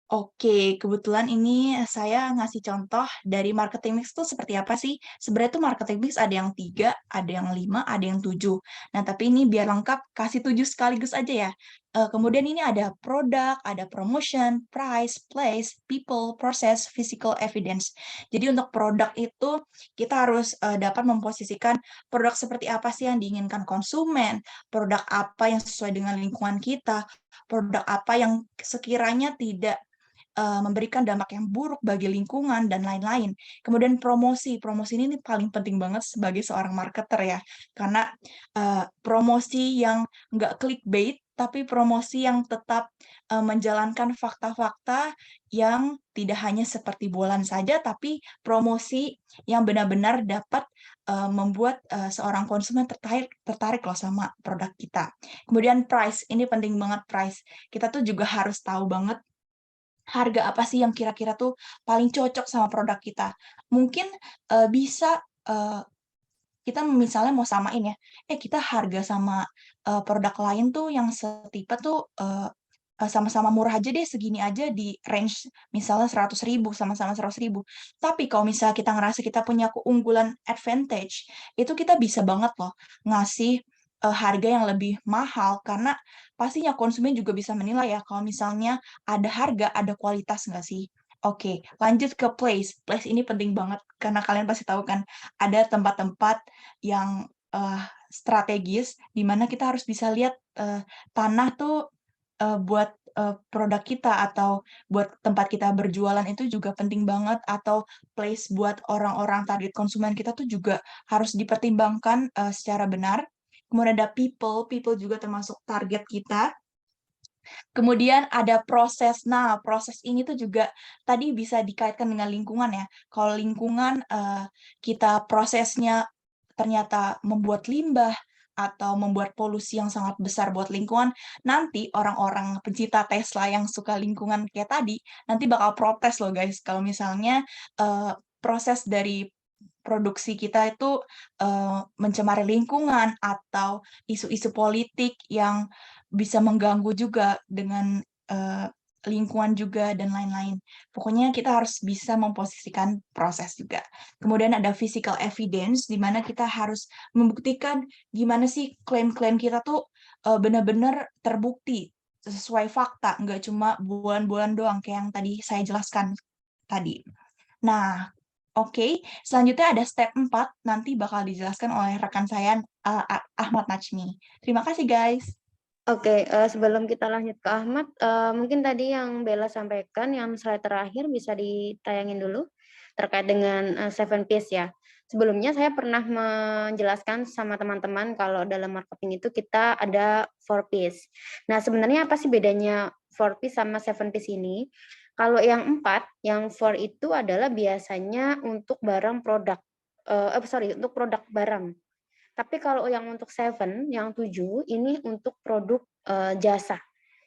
Oke, kebetulan ini saya ngasih contoh dari marketing mix itu seperti apa sih? Sebenarnya tuh marketing mix ada yang 3, ada yang 5, ada yang 7. Nah, tapi ini biar lengkap kasih 7 sekaligus aja ya. Kemudian ini ada produk, ada promotion, price, place, people, process, physical evidence. Jadi untuk produk itu kita harus dapat memposisikan produk seperti apa sih yang diinginkan konsumen, produk apa yang sesuai dengan lingkungan kita, produk apa yang sekiranya tidak memberikan dampak yang buruk bagi lingkungan dan lain-lain. Kemudian promosi, promosi ini paling penting banget sebagai seorang marketer ya, karena promosi yang nggak clickbait, tapi promosi yang tetap menjalankan fakta-fakta yang tidak hanya seperti bualan saja, tapi promosi yang benar-benar dapat membuat seorang konsumen tertarik loh sama produk kita. Kemudian price, ini penting banget price. Kita tuh juga harus tahu banget harga apa sih yang kira-kira tuh paling cocok sama produk kita. Mungkin, bisa, kita misalnya mau samain ya, kita harga sama, produk lain tuh yang setipe tuh, sama-sama murah aja deh, segini aja di range misalnya 100.000 sama-sama 100.000. Tapi kalau misalnya kita ngerasa kita punya keunggulan advantage, itu kita bisa banget loh ngasih, harga yang lebih mahal, karena pastinya konsumen juga bisa menilai ya kalau misalnya ada harga, ada kualitas nggak sih. Oke, lanjut ke place. Place ini penting banget karena kalian pasti tahu kan, ada tempat-tempat yang, strategis di mana kita harus bisa lihat, tanah tuh, buat, produk kita atau buat tempat kita berjualan itu juga penting banget, atau place buat orang-orang target konsumen kita tuh juga harus dipertimbangkan, secara benar. Kemudian ada people, people juga termasuk target kita. Kemudian ada proses. Nah, proses ini tuh juga tadi bisa dikaitkan dengan lingkungan ya. Kalau lingkungan, kita prosesnya ternyata membuat limbah atau membuat polusi yang sangat besar buat lingkungan, nanti orang-orang pencinta Tesla yang suka lingkungan kayak tadi, nanti bakal protes loh guys, kalau misalnya, proses dari produksi kita itu, mencemari lingkungan atau isu-isu politik yang bisa mengganggu juga dengan, lingkungan juga dan lain-lain. Pokoknya kita harus bisa memposisikan proses juga. Kemudian ada physical evidence, di mana kita harus membuktikan gimana sih klaim-klaim kita tuh, benar-benar terbukti sesuai fakta, nggak cuma bualan-bualan doang kayak yang tadi saya jelaskan tadi. Nah, oke, selanjutnya ada step 4, nanti bakal dijelaskan oleh rekan saya, Ahmad Najmi. Terima kasih guys. Oke, sebelum kita lanjut ke Ahmad, mungkin tadi yang Bella sampaikan, yang slide terakhir bisa ditayangin dulu, terkait dengan, 7 Ps ya. Sebelumnya saya pernah menjelaskan sama teman-teman kalau dalam marketing itu kita ada 4 Ps. Nah, sebenarnya apa sih bedanya 4 Ps sama 7 Ps ini? Kalau yang 4, yang 4 itu adalah biasanya untuk barang produk, untuk produk barang. Tapi kalau yang untuk 7, yang 7 ini untuk produk, jasa,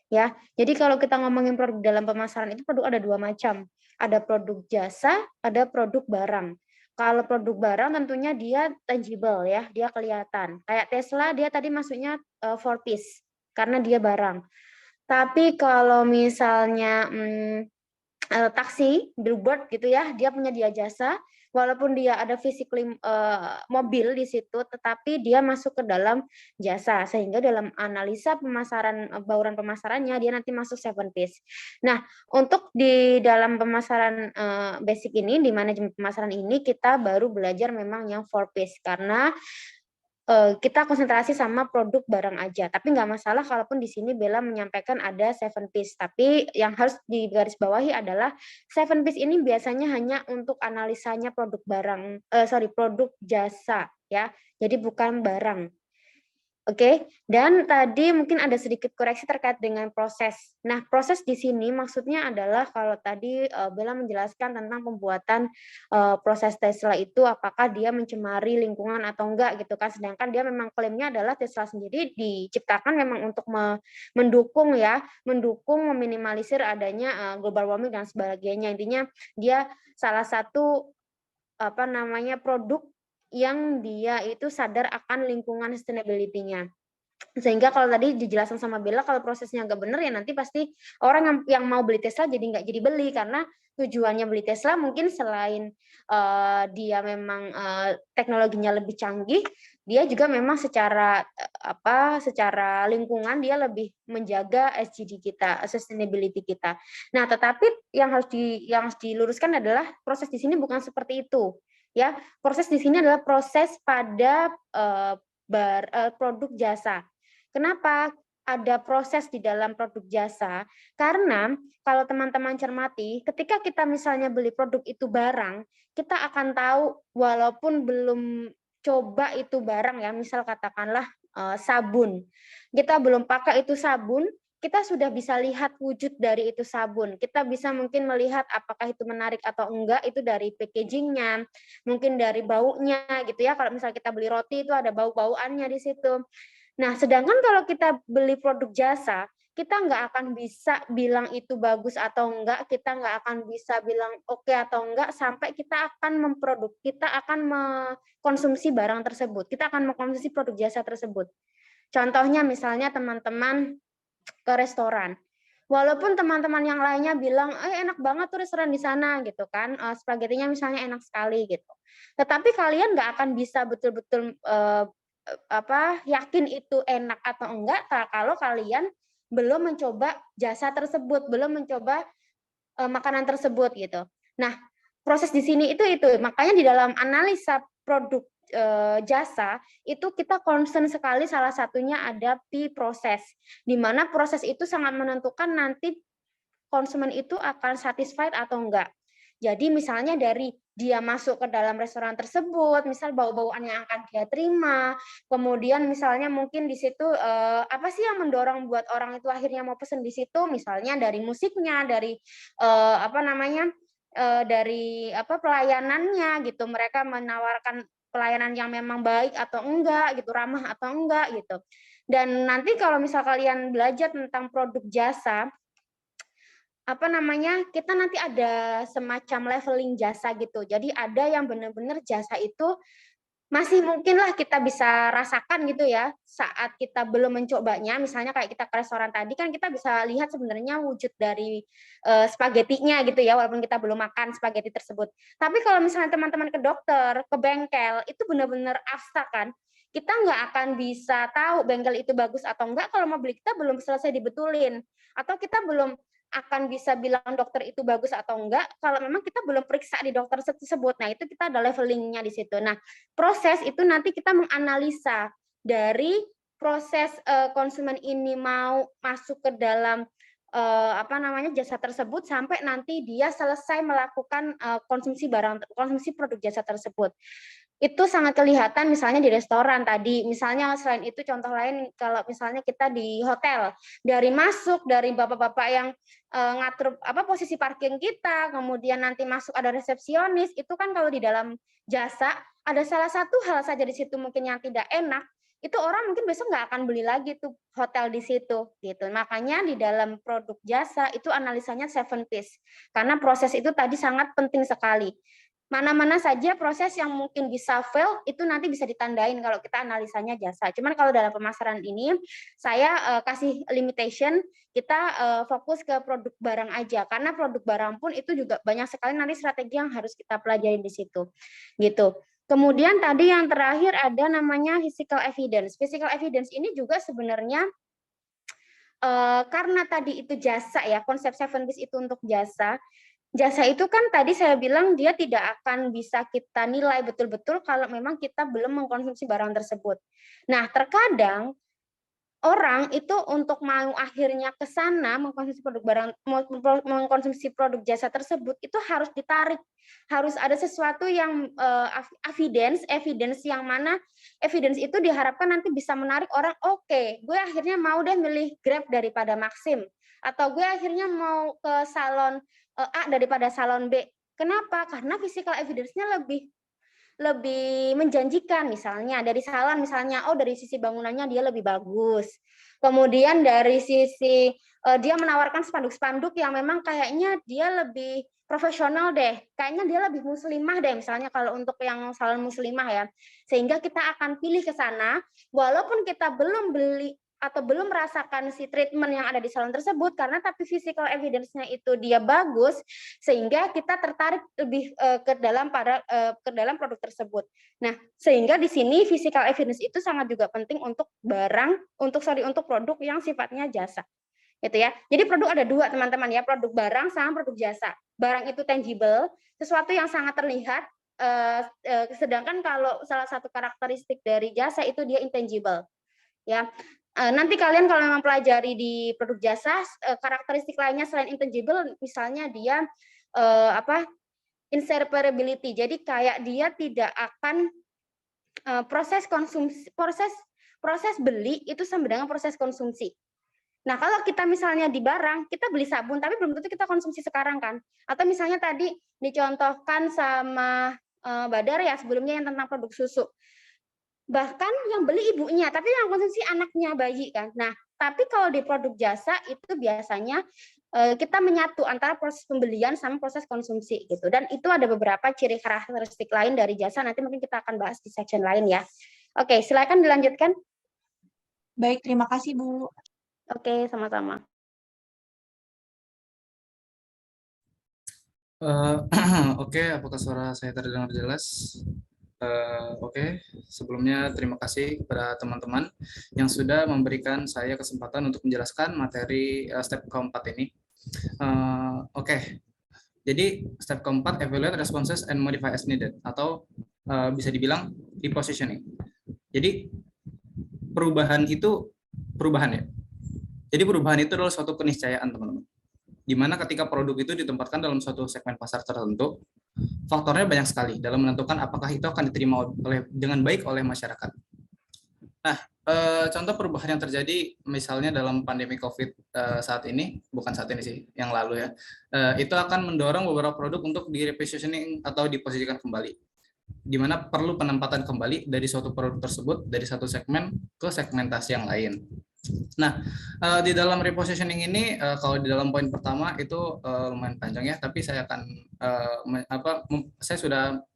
ya. Jadi kalau kita ngomongin produk dalam pemasaran itu produk ada 2 macam, ada produk jasa, ada produk barang. Kalau produk barang tentunya dia tangible ya, dia kelihatan. Kayak Tesla dia tadi masuknya, 4 piece, karena dia barang. Tapi kalau misalnya, taksi, billboard gitu ya, dia jasa, walaupun dia ada physically, mobil di situ, tetapi dia masuk ke dalam jasa, sehingga dalam analisa pemasaran, bauran pemasarannya dia nanti masuk 7 piece. Nah, untuk di dalam pemasaran, basic ini, di manajemen pemasaran ini, kita baru belajar memang yang 4 piece, karena kita konsentrasi sama produk barang aja, tapi nggak masalah kalaupun di sini Bella menyampaikan ada 7 piece, tapi yang harus digarisbawahi adalah 7 piece ini biasanya hanya untuk analisanya produk barang, produk jasa ya, jadi bukan barang. Oke, dan tadi mungkin ada sedikit koreksi terkait dengan proses. Nah, proses di sini maksudnya adalah kalau tadi, Bella menjelaskan tentang pembuatan, proses Tesla itu apakah dia mencemari lingkungan atau enggak gitu kan, sedangkan dia memang klaimnya adalah Tesla sendiri diciptakan memang untuk mendukung ya, mendukung meminimalisir adanya, global warming dan sebagainya. Intinya dia salah satu, produk yang dia itu sadar akan lingkungan sustainability-nya. Sehingga kalau tadi dijelaskan sama Bella kalau prosesnya nggak benar ya nanti pasti orang yang mau beli Tesla jadi nggak jadi beli karena tujuannya beli Tesla mungkin selain dia memang teknologinya lebih canggih, dia juga memang secara secara lingkungan dia lebih menjaga SDG kita, sustainability kita. Nah, tetapi yang harus diluruskan adalah proses di sini bukan seperti itu. Ya, proses di sini adalah proses pada produk jasa. Kenapa ada proses di dalam produk jasa? Karena kalau teman-teman cermati, ketika kita misalnya beli produk itu barang, kita akan tahu walaupun belum coba itu barang ya, misal katakanlah sabun. Kita belum pakai itu sabun, kita sudah bisa lihat wujud dari itu sabun. Kita bisa mungkin melihat apakah itu menarik atau enggak, itu dari packagingnya, mungkin dari baunya gitu ya. Kalau misalnya kita beli roti itu ada bau-bauannya di situ. Nah, sedangkan kalau kita beli produk jasa, kita nggak akan bisa bilang itu bagus atau enggak, kita nggak akan bisa bilang oke atau enggak, sampai kita akan kita akan mengkonsumsi barang tersebut, kita akan mengkonsumsi produk jasa tersebut. Contohnya misalnya teman-teman ke restoran. Walaupun teman-teman yang lainnya bilang, enak banget tuh restoran di sana gitu kan, spaghettinya misalnya enak sekali gitu. Tetapi kalian nggak akan bisa betul-betul yakin itu enak atau enggak kalau kalian belum mencoba jasa tersebut, belum mencoba makanan tersebut gitu. Nah, proses di sini itu. Makanya di dalam analisa produk jasa itu kita concern sekali, salah satunya ada P proses, di mana proses itu sangat menentukan nanti konsumen itu akan satisfied atau enggak. Jadi misalnya dari dia masuk ke dalam restoran tersebut, misal bau-bauan yang akan dia terima, kemudian misalnya mungkin di situ apa sih yang mendorong buat orang itu akhirnya mau pesen di situ, misalnya dari musiknya, dari dari pelayanannya gitu, mereka menawarkan pelayanan yang memang baik atau enggak gitu, ramah atau enggak gitu. Dan nanti kalau misal kalian belajar tentang produk jasa, kita nanti ada semacam leveling jasa gitu. Jadi ada yang benar-benar jasa itu masih mungkinlah kita bisa rasakan gitu ya saat kita belum mencobanya. Misalnya kayak kita ke restoran tadi kan kita bisa lihat sebenarnya wujud dari spagettinya gitu ya, walaupun kita belum makan spaghetti tersebut. Tapi kalau misalnya teman-teman ke dokter, ke bengkel, itu benar-benar abstrak kan. Kita nggak akan bisa tahu bengkel itu bagus atau enggak kalau mau beli kita belum selesai dibetulin. Atau kita belum akan bisa bilang dokter itu bagus atau enggak kalau memang kita belum periksa di dokter tersebut. Nah, itu kita ada levelingnya di situ. Nah, proses itu nanti kita menganalisa dari proses konsumen ini mau masuk ke dalam jasa tersebut sampai nanti dia selesai melakukan konsumsi produk jasa tersebut. Itu sangat kelihatan misalnya di restoran tadi. Misalnya selain itu contoh lain kalau misalnya kita di hotel, dari masuk dari bapak-bapak yang ngatur posisi parking kita, kemudian nanti masuk ada resepsionis, itu kan kalau di dalam jasa ada salah satu hal saja di situ mungkin yang tidak enak, itu orang mungkin besok nggak akan beli lagi tuh hotel di situ gitu. Makanya di dalam produk jasa itu analisanya 7 P's. Karena proses itu tadi sangat penting sekali. Mana-mana saja proses yang mungkin bisa fail itu nanti bisa ditandain kalau kita analisanya jasa. Cuman kalau dalam pemasaran ini saya kasih limitation, kita fokus ke produk barang aja karena produk barang pun itu juga banyak sekali nanti strategi yang harus kita pelajari di situ. Gitu. Kemudian tadi yang terakhir ada namanya physical evidence. Physical evidence ini juga sebenarnya karena tadi itu jasa ya, konsep 7 P's itu untuk jasa. Jasa itu kan tadi saya bilang dia tidak akan bisa kita nilai betul-betul kalau memang kita belum mengkonsumsi barang tersebut. Nah, terkadang orang itu untuk mau akhirnya ke sana mengkonsumsi produk jasa tersebut itu harus ditarik, harus ada sesuatu yang evidence yang mana evidence itu diharapkan nanti bisa menarik orang. Oke, gue akhirnya mau deh milih Grab daripada Maxim, atau gue akhirnya mau ke salon A daripada salon B. Kenapa? Karena physical evidence-nya lebih menjanjikan, misalnya dari salon misalnya dari sisi bangunannya dia lebih bagus, kemudian dari sisi dia menawarkan spanduk-spanduk yang memang kayaknya dia lebih profesional deh, kayaknya dia lebih muslimah deh misalnya kalau untuk yang salon muslimah ya, sehingga kita akan pilih ke sana walaupun kita belum beli atau belum merasakan si treatment yang ada di salon tersebut, karena tapi physical evidence-nya itu dia bagus, sehingga kita tertarik lebih ke dalam produk tersebut. Nah, sehingga di sini physical evidence itu sangat juga penting untuk untuk produk yang sifatnya jasa. Gitu ya. Jadi produk ada dua, teman-teman ya, produk barang sama produk jasa. Barang itu tangible, sesuatu yang sangat terlihat, sedangkan kalau salah satu karakteristik dari jasa itu dia intangible. Ya. Nanti kalian kalau memang pelajari di produk jasa, karakteristik lainnya selain intangible, misalnya dia inseparability. Jadi kayak dia tidak akan proses beli itu sama dengan proses konsumsi. Nah, kalau kita misalnya di barang, kita beli sabun, tapi belum tentu kita konsumsi sekarang kan. Atau misalnya tadi dicontohkan sama Badar ya sebelumnya yang tentang produk susu. Bahkan yang beli ibunya, tapi yang konsumsi anaknya, bayi kan. Nah, tapi kalau di produk jasa itu biasanya kita menyatu antara proses pembelian sama proses konsumsi gitu. Dan itu ada beberapa ciri karakteristik lain dari jasa, nanti mungkin kita akan bahas di section lain ya. Oke, silakan dilanjutkan. Baik, terima kasih Bu. Oke, sama-sama. Oke, apakah suara saya terdengar jelas? Oke, sebelumnya terima kasih kepada teman-teman yang sudah memberikan saya kesempatan untuk menjelaskan materi step keempat ini. Oke, jadi step keempat, evaluate responses and modify as needed, atau bisa dibilang repositioning. Jadi perubahan itu perubahan ya. Jadi perubahan itu adalah suatu keniscayaan, teman-teman. Di mana ketika produk itu ditempatkan dalam suatu segmen pasar tertentu, faktornya banyak sekali dalam menentukan apakah itu akan diterima dengan baik oleh masyarakat. Nah, contoh perubahan yang terjadi misalnya dalam pandemi COVID saat ini, bukan saat ini sih, yang lalu ya, itu akan mendorong beberapa produk untuk di-repositioning atau diposisikan kembali, di mana perlu penempatan kembali dari suatu produk tersebut dari satu segmen ke segmentasi yang lain. Nah, di dalam repositioning ini, kalau di dalam poin pertama itu lumayan panjang ya, tapi saya akan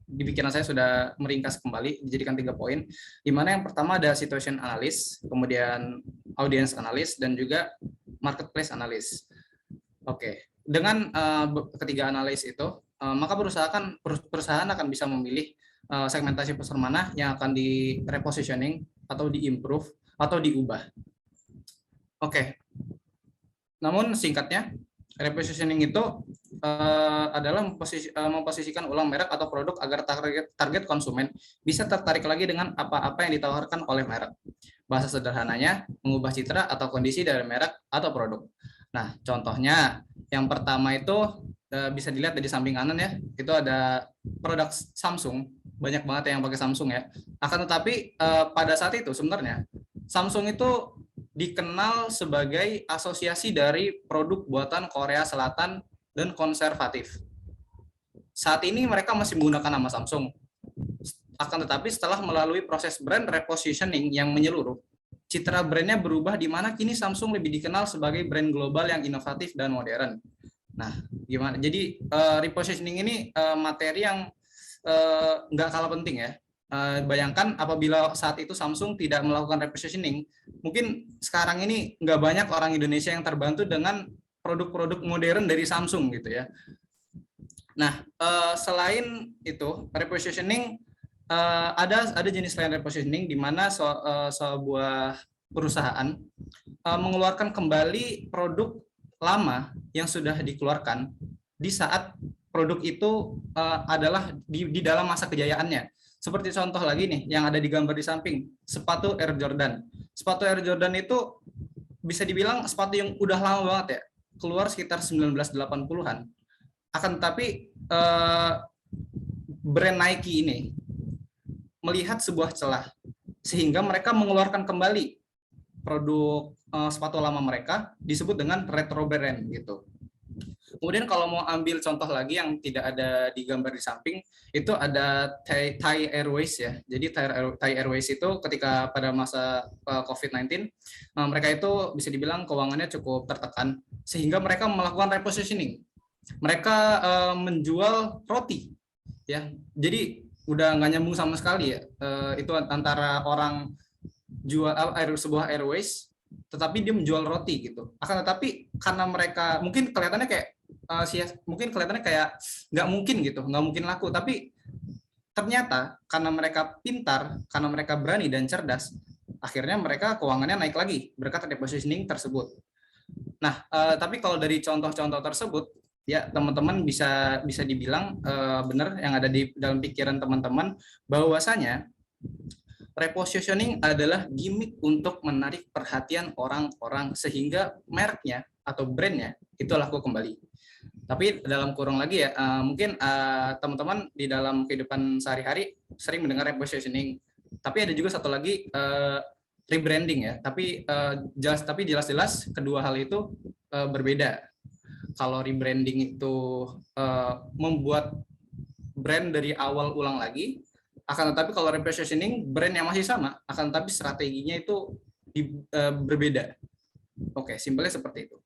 di pikiran saya sudah meringkas kembali, dijadikan 3 poin, di mana yang pertama ada situation analysis, kemudian audience analysis, dan juga marketplace analysis. Oke, dengan ketiga analis itu, maka perusahaan akan bisa memilih segmentasi pasar mana yang akan di repositioning atau di-improve atau diubah. Oke. Namun singkatnya, repositioning itu adalah memposisikan ulang merek atau produk agar target konsumen bisa tertarik lagi dengan apa-apa yang ditawarkan oleh merek. Bahasa sederhananya, mengubah citra atau kondisi dari merek atau produk. Nah, contohnya yang pertama itu bisa dilihat dari samping kanan ya, itu ada produk Samsung, banyak banget yang pakai Samsung ya. Akan tetapi pada saat itu sebenarnya Samsung itu dikenal sebagai asosiasi dari produk buatan Korea Selatan dan konservatif. Saat ini mereka masih menggunakan nama Samsung. Akan tetapi setelah melalui proses brand repositioning yang menyeluruh, citra brandnya berubah di mana kini Samsung lebih dikenal sebagai brand global yang inovatif dan modern. Nah, gimana? Jadi repositioning ini materi yang nggak kalah penting ya. Bayangkan apabila saat itu Samsung tidak melakukan repositioning, mungkin sekarang ini nggak banyak orang Indonesia yang terbantu dengan produk-produk modern dari Samsung gitu ya. Nah, selain itu repositioning, ada jenis lain repositioning di mana sebuah perusahaan mengeluarkan kembali produk lama yang sudah dikeluarkan di saat produk itu adalah di dalam masa kejayaannya. Seperti contoh lagi nih yang ada di gambar di samping, sepatu Air Jordan. Sepatu Air Jordan itu bisa dibilang sepatu yang udah lama banget ya, keluar sekitar 1980-an. Akan tetapi brand Nike ini melihat sebuah celah sehingga mereka mengeluarkan kembali produk sepatu lama mereka, disebut dengan retro brand gitu. Kemudian kalau mau ambil contoh lagi yang tidak ada di gambar di samping, itu ada Thai Airways ya. Jadi Thai Airways itu ketika pada masa COVID-19, mereka itu bisa dibilang keuangannya cukup tertekan, sehingga mereka melakukan repositioning. Mereka menjual roti, ya. Jadi udah nggak nyambung sama sekali ya. Itu antara orang jual sebuah airways tetapi dia menjual roti gitu. Akan tetapi karena mereka mungkin kelihatannya kayak nggak mungkin gitu, nggak mungkin laku, tapi ternyata karena mereka pintar, karena mereka berani dan cerdas, akhirnya mereka keuangannya naik lagi berkat repositioning tersebut. Nah, tapi kalau dari contoh-contoh tersebut, ya teman-teman bisa dibilang benar yang ada di dalam pikiran teman-teman, bahwasanya repositioning adalah gimmick untuk menarik perhatian orang-orang sehingga mereknya atau brandnya itu laku kembali. Tapi dalam kurung lagi ya, mungkin teman-teman di dalam kehidupan sehari-hari sering mendengar repositioning. Tapi ada juga satu lagi rebranding ya. Tapi jelas-jelas kedua hal itu berbeda. Kalau rebranding itu membuat brand dari awal ulang lagi, akan tetapi kalau repositioning brand yang masih sama, akan tetapi strateginya itu berbeda. Oke, simpelnya seperti itu.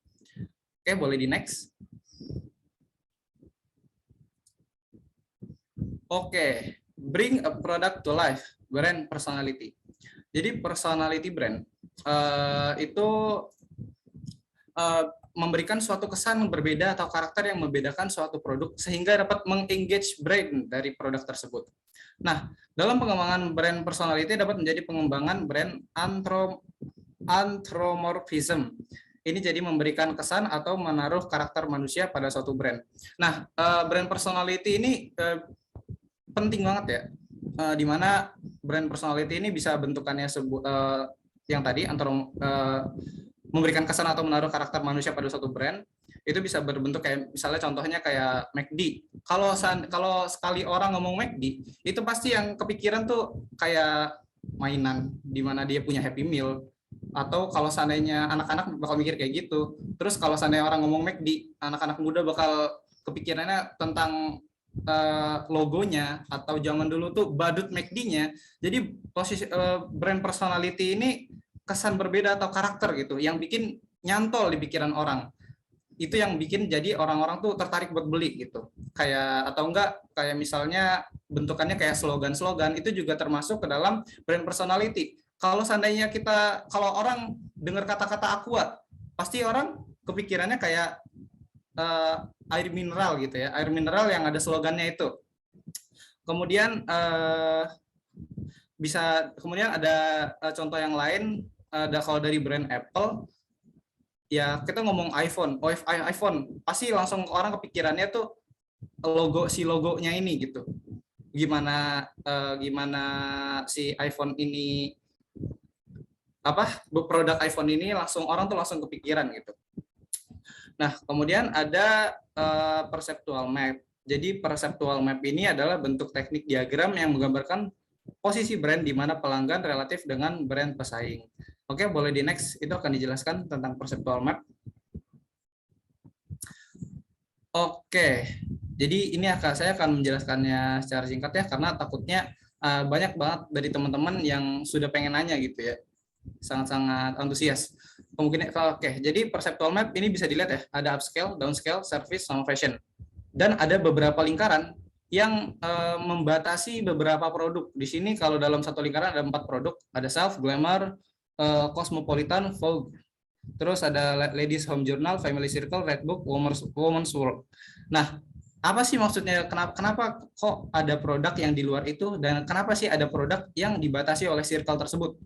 Oke, boleh di next. Oke, bring a product to life, brand personality. Jadi personality brand itu memberikan suatu kesan yang berbeda atau karakter yang membedakan suatu produk sehingga dapat mengengage brand dari produk tersebut. Nah, dalam pengembangan brand personality dapat menjadi pengembangan brand anthropomorphism. Ini jadi memberikan kesan atau menaruh karakter manusia pada suatu brand. Nah, brand personality ini penting banget ya, di mana brand personality ini bisa bentukannya yang tadi antara memberikan kesan atau menaruh karakter manusia pada suatu brand, itu bisa berbentuk kayak misalnya contohnya kayak McD. Kalau sekali orang ngomong McD, itu pasti yang kepikiran tuh kayak mainan di mana dia punya Happy Meal, atau kalau seandainya anak-anak bakal mikir kayak gitu. Terus kalau seandainya orang ngomong McD, anak-anak muda bakal kepikirannya tentang logonya, atau zaman dulu tuh badut McD-nya. Jadi posisi brand personality ini kesan berbeda atau karakter gitu yang bikin nyantol di pikiran orang. Itu yang bikin jadi orang-orang tuh tertarik buat beli gitu. Kayak atau enggak kayak misalnya bentukannya kayak slogan-slogan, itu juga termasuk ke dalam brand personality. Kalau seandainya kalau orang dengar kata-kata Aqua, pasti orang kepikirannya kayak air mineral gitu ya, air mineral yang ada slogannya itu. Kemudian kemudian ada contoh yang lain, ada kalau dari brand Apple, ya kita ngomong iPhone, iPhone pasti langsung orang kepikirannya tuh logonya ini gitu. Gimana si iPhone ini produk iPhone ini orang tuh langsung kepikiran gitu. Nah, kemudian ada perceptual map. Jadi perceptual map ini adalah bentuk teknik diagram yang menggambarkan posisi brand di mana pelanggan relatif dengan brand pesaing. Oke, boleh di next. Itu akan dijelaskan tentang perceptual map. Oke, jadi ini saya akan menjelaskannya secara singkat ya, karena takutnya banyak banget dari teman-teman yang sudah pengen nanya gitu ya. Sangat-sangat antusias. Oke, jadi perceptual map ini bisa dilihat ya, ada upscale, downscale, service, sama fashion. Dan ada beberapa lingkaran yang membatasi beberapa produk. Di sini kalau dalam satu lingkaran ada 4 produk, ada self, glamour, cosmopolitan, vogue. Terus ada ladies home journal, family circle, red book, woman's world. Nah, apa sih maksudnya? Kenapa kok ada produk yang di luar itu, dan kenapa sih ada produk yang dibatasi oleh circle tersebut?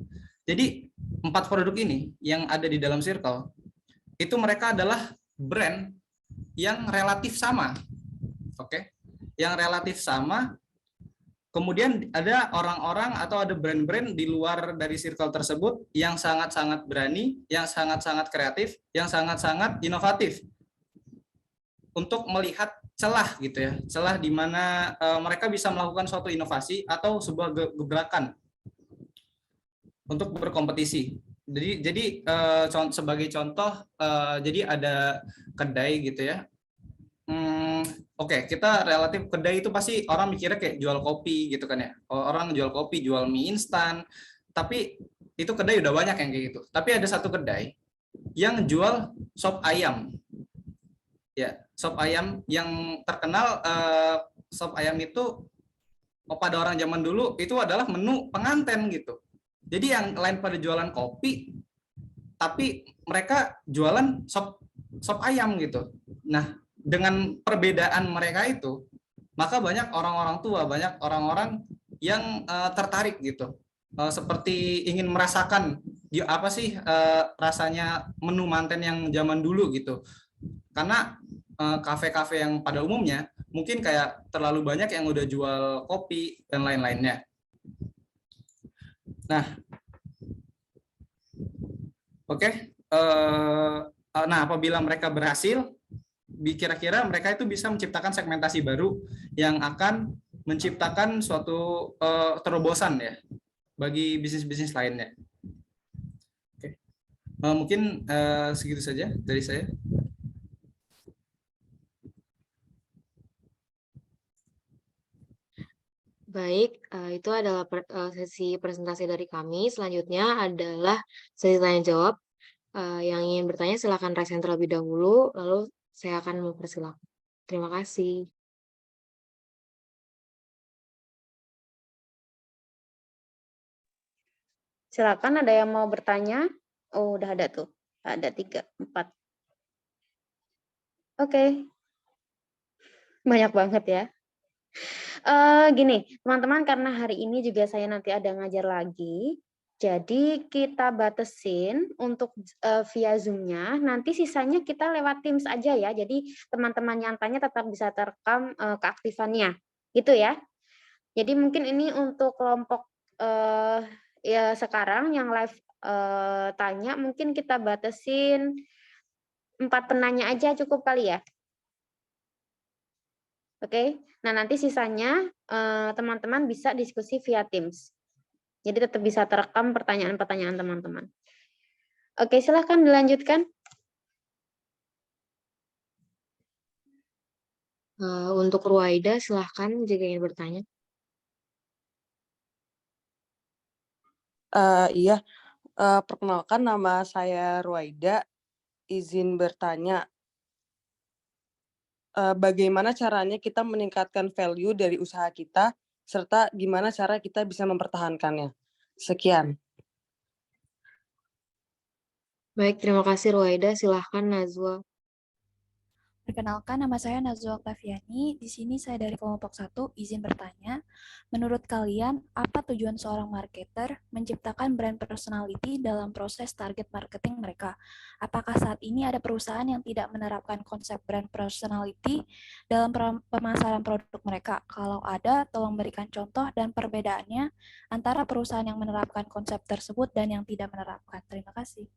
Jadi 4 produk ini yang ada di dalam circle itu mereka adalah brand yang relatif sama. Oke. Yang relatif sama. Kemudian ada orang-orang atau ada brand-brand di luar dari circle tersebut yang sangat-sangat berani, yang sangat-sangat kreatif, yang sangat-sangat inovatif untuk melihat celah gitu ya. Celah di mana mereka bisa melakukan suatu inovasi atau sebuah gebrakan untuk berkompetisi. Jadi sebagai contoh, jadi ada kedai gitu ya. Oke, kita relatif kedai itu pasti orang mikirnya kayak jual kopi gitu kan ya. Orang jual kopi, jual mie instan. Tapi itu kedai udah banyak yang kayak gitu. Tapi ada satu kedai yang jual sop ayam. Ya, sop ayam yang terkenal. Sop ayam itu pada orang zaman dulu itu adalah menu pengantin gitu. Jadi yang lain pada jualan kopi, tapi mereka jualan sop ayam gitu. Nah, dengan perbedaan mereka itu, maka banyak orang-orang tua, banyak orang-orang yang tertarik gitu. Seperti ingin merasakan apa sih rasanya menu manten yang zaman dulu gitu. Karena kafe-kafe yang pada umumnya mungkin kayak terlalu banyak yang udah jual kopi dan lain-lainnya. Nah, oke. Nah, apabila mereka berhasil, kira-kira mereka itu bisa menciptakan segmentasi baru yang akan menciptakan suatu terobosan ya bagi bisnis-bisnis lainnya. Oke. Mungkin segitu saja dari saya. Baik, itu adalah sesi presentasi dari kami. Selanjutnya adalah sesi tanya jawab. Yang ingin bertanya silakan raise hand terlebih dahulu, lalu saya akan mempersilakan. Terima kasih. Silakan, ada yang mau bertanya? Oh, udah ada tuh. Ada 3, 4. Oke. Banyak banget ya. Gini, teman-teman, karena hari ini juga saya nanti ada ngajar lagi, jadi kita batasin untuk via Zoom-nya, nanti sisanya kita lewat Teams aja ya, jadi teman-teman yang tanya tetap bisa terekam keaktifannya, gitu ya. Jadi mungkin ini untuk kelompok ya sekarang yang live tanya, mungkin kita batasin 4 penanya aja cukup kali ya. Oke, nah nanti sisanya teman-teman bisa diskusi via Teams. Jadi tetap bisa terekam pertanyaan-pertanyaan teman-teman. Oke, silahkan dilanjutkan. Untuk Ruwaida, silahkan jika ingin bertanya. Iya, perkenalkan nama saya Ruwaida, izin bertanya. Bagaimana caranya kita meningkatkan value dari usaha kita, serta gimana cara kita bisa mempertahankannya? Sekian. Baik, terima kasih Ruwaida. Silahkan Nazwa. Perkenalkan, nama saya Nazwa Oktaviani. Di sini saya dari kelompok 1, izin bertanya. Menurut kalian, apa tujuan seorang marketer menciptakan brand personality dalam proses target marketing mereka? Apakah saat ini ada perusahaan yang tidak menerapkan konsep brand personality dalam pemasaran produk mereka? Kalau ada, tolong berikan contoh dan perbedaannya antara perusahaan yang menerapkan konsep tersebut dan yang tidak menerapkan. Terima kasih.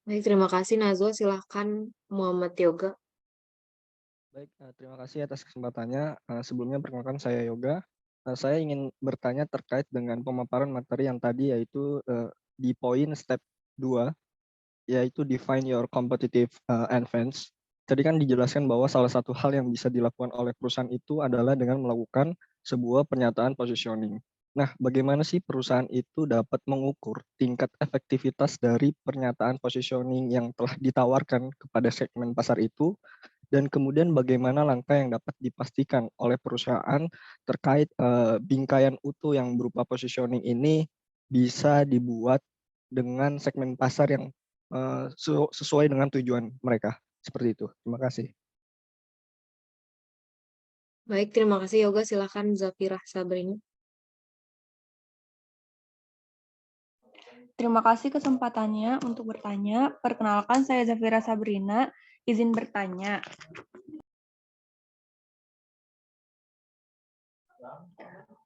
Baik, terima kasih Nazwa. Silahkan Muhammad Yoga. Baik, terima kasih atas kesempatannya. Sebelumnya perkenalkan saya Yoga. Saya ingin bertanya terkait dengan pemaparan materi yang tadi, yaitu di poin step 2, yaitu define your competitive advantage. Tadi kan dijelaskan bahwa salah satu hal yang bisa dilakukan oleh perusahaan itu adalah dengan melakukan sebuah pernyataan positioning. Nah, bagaimana sih perusahaan itu dapat mengukur tingkat efektivitas dari pernyataan positioning yang telah ditawarkan kepada segmen pasar itu, dan kemudian bagaimana langkah yang dapat dipastikan oleh perusahaan terkait bingkaian utuh yang berupa positioning ini bisa dibuat dengan segmen pasar yang sesuai dengan tujuan mereka. Seperti itu. Terima kasih. Baik, terima kasih Yoga. Silahkan Zafirah Sabrini. Terima kasih kesempatannya untuk bertanya. Perkenalkan, saya Zafira Sabrina, izin bertanya.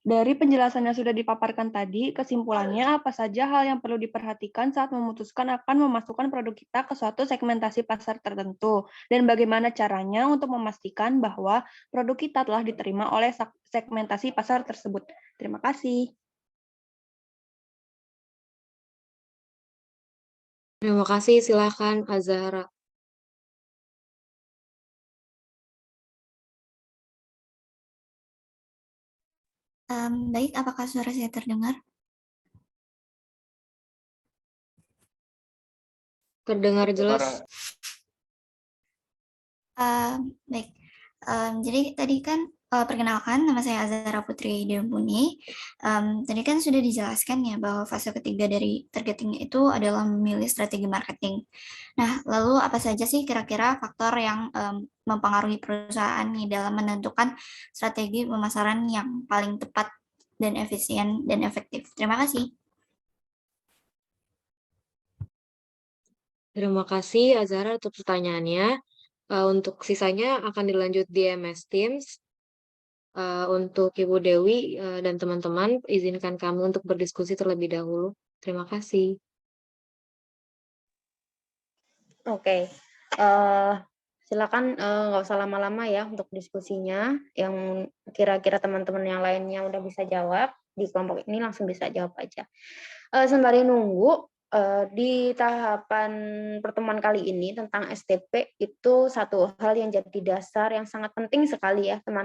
Dari penjelasan yang sudah dipaparkan tadi, kesimpulannya apa saja hal yang perlu diperhatikan saat memutuskan akan memasukkan produk kita ke suatu segmentasi pasar tertentu, dan bagaimana caranya untuk memastikan bahwa produk kita telah diterima oleh segmentasi pasar tersebut. Terima kasih. Terima kasih. Silahkan Azahra. Baik, apakah suara saya terdengar? Terdengar jelas. Baik, jadi tadi kan Perkenalkan, nama saya Azara Putri Derbuni. Tadi kan sudah dijelaskan ya bahwa fase ketiga dari targeting itu adalah memilih strategi marketing. Nah, lalu apa saja sih kira-kira faktor yang mempengaruhi perusahaan nih dalam menentukan strategi pemasaran yang paling tepat dan efisien dan efektif? Terima kasih. Terima kasih Azara untuk pertanyaannya. Untuk sisanya akan dilanjut di MS Teams. Untuk Ibu Dewi dan teman-teman, izinkan kami untuk berdiskusi terlebih dahulu. Terima kasih. Oke, silakan nggak usah lama-lama ya untuk diskusinya. Yang kira-kira teman-teman yang lainnya udah bisa jawab di kelompok ini langsung bisa jawab aja. Sembari nunggu, di tahapan pertemuan kali ini tentang STP itu satu hal yang jadi dasar yang sangat penting sekali ya teman-teman.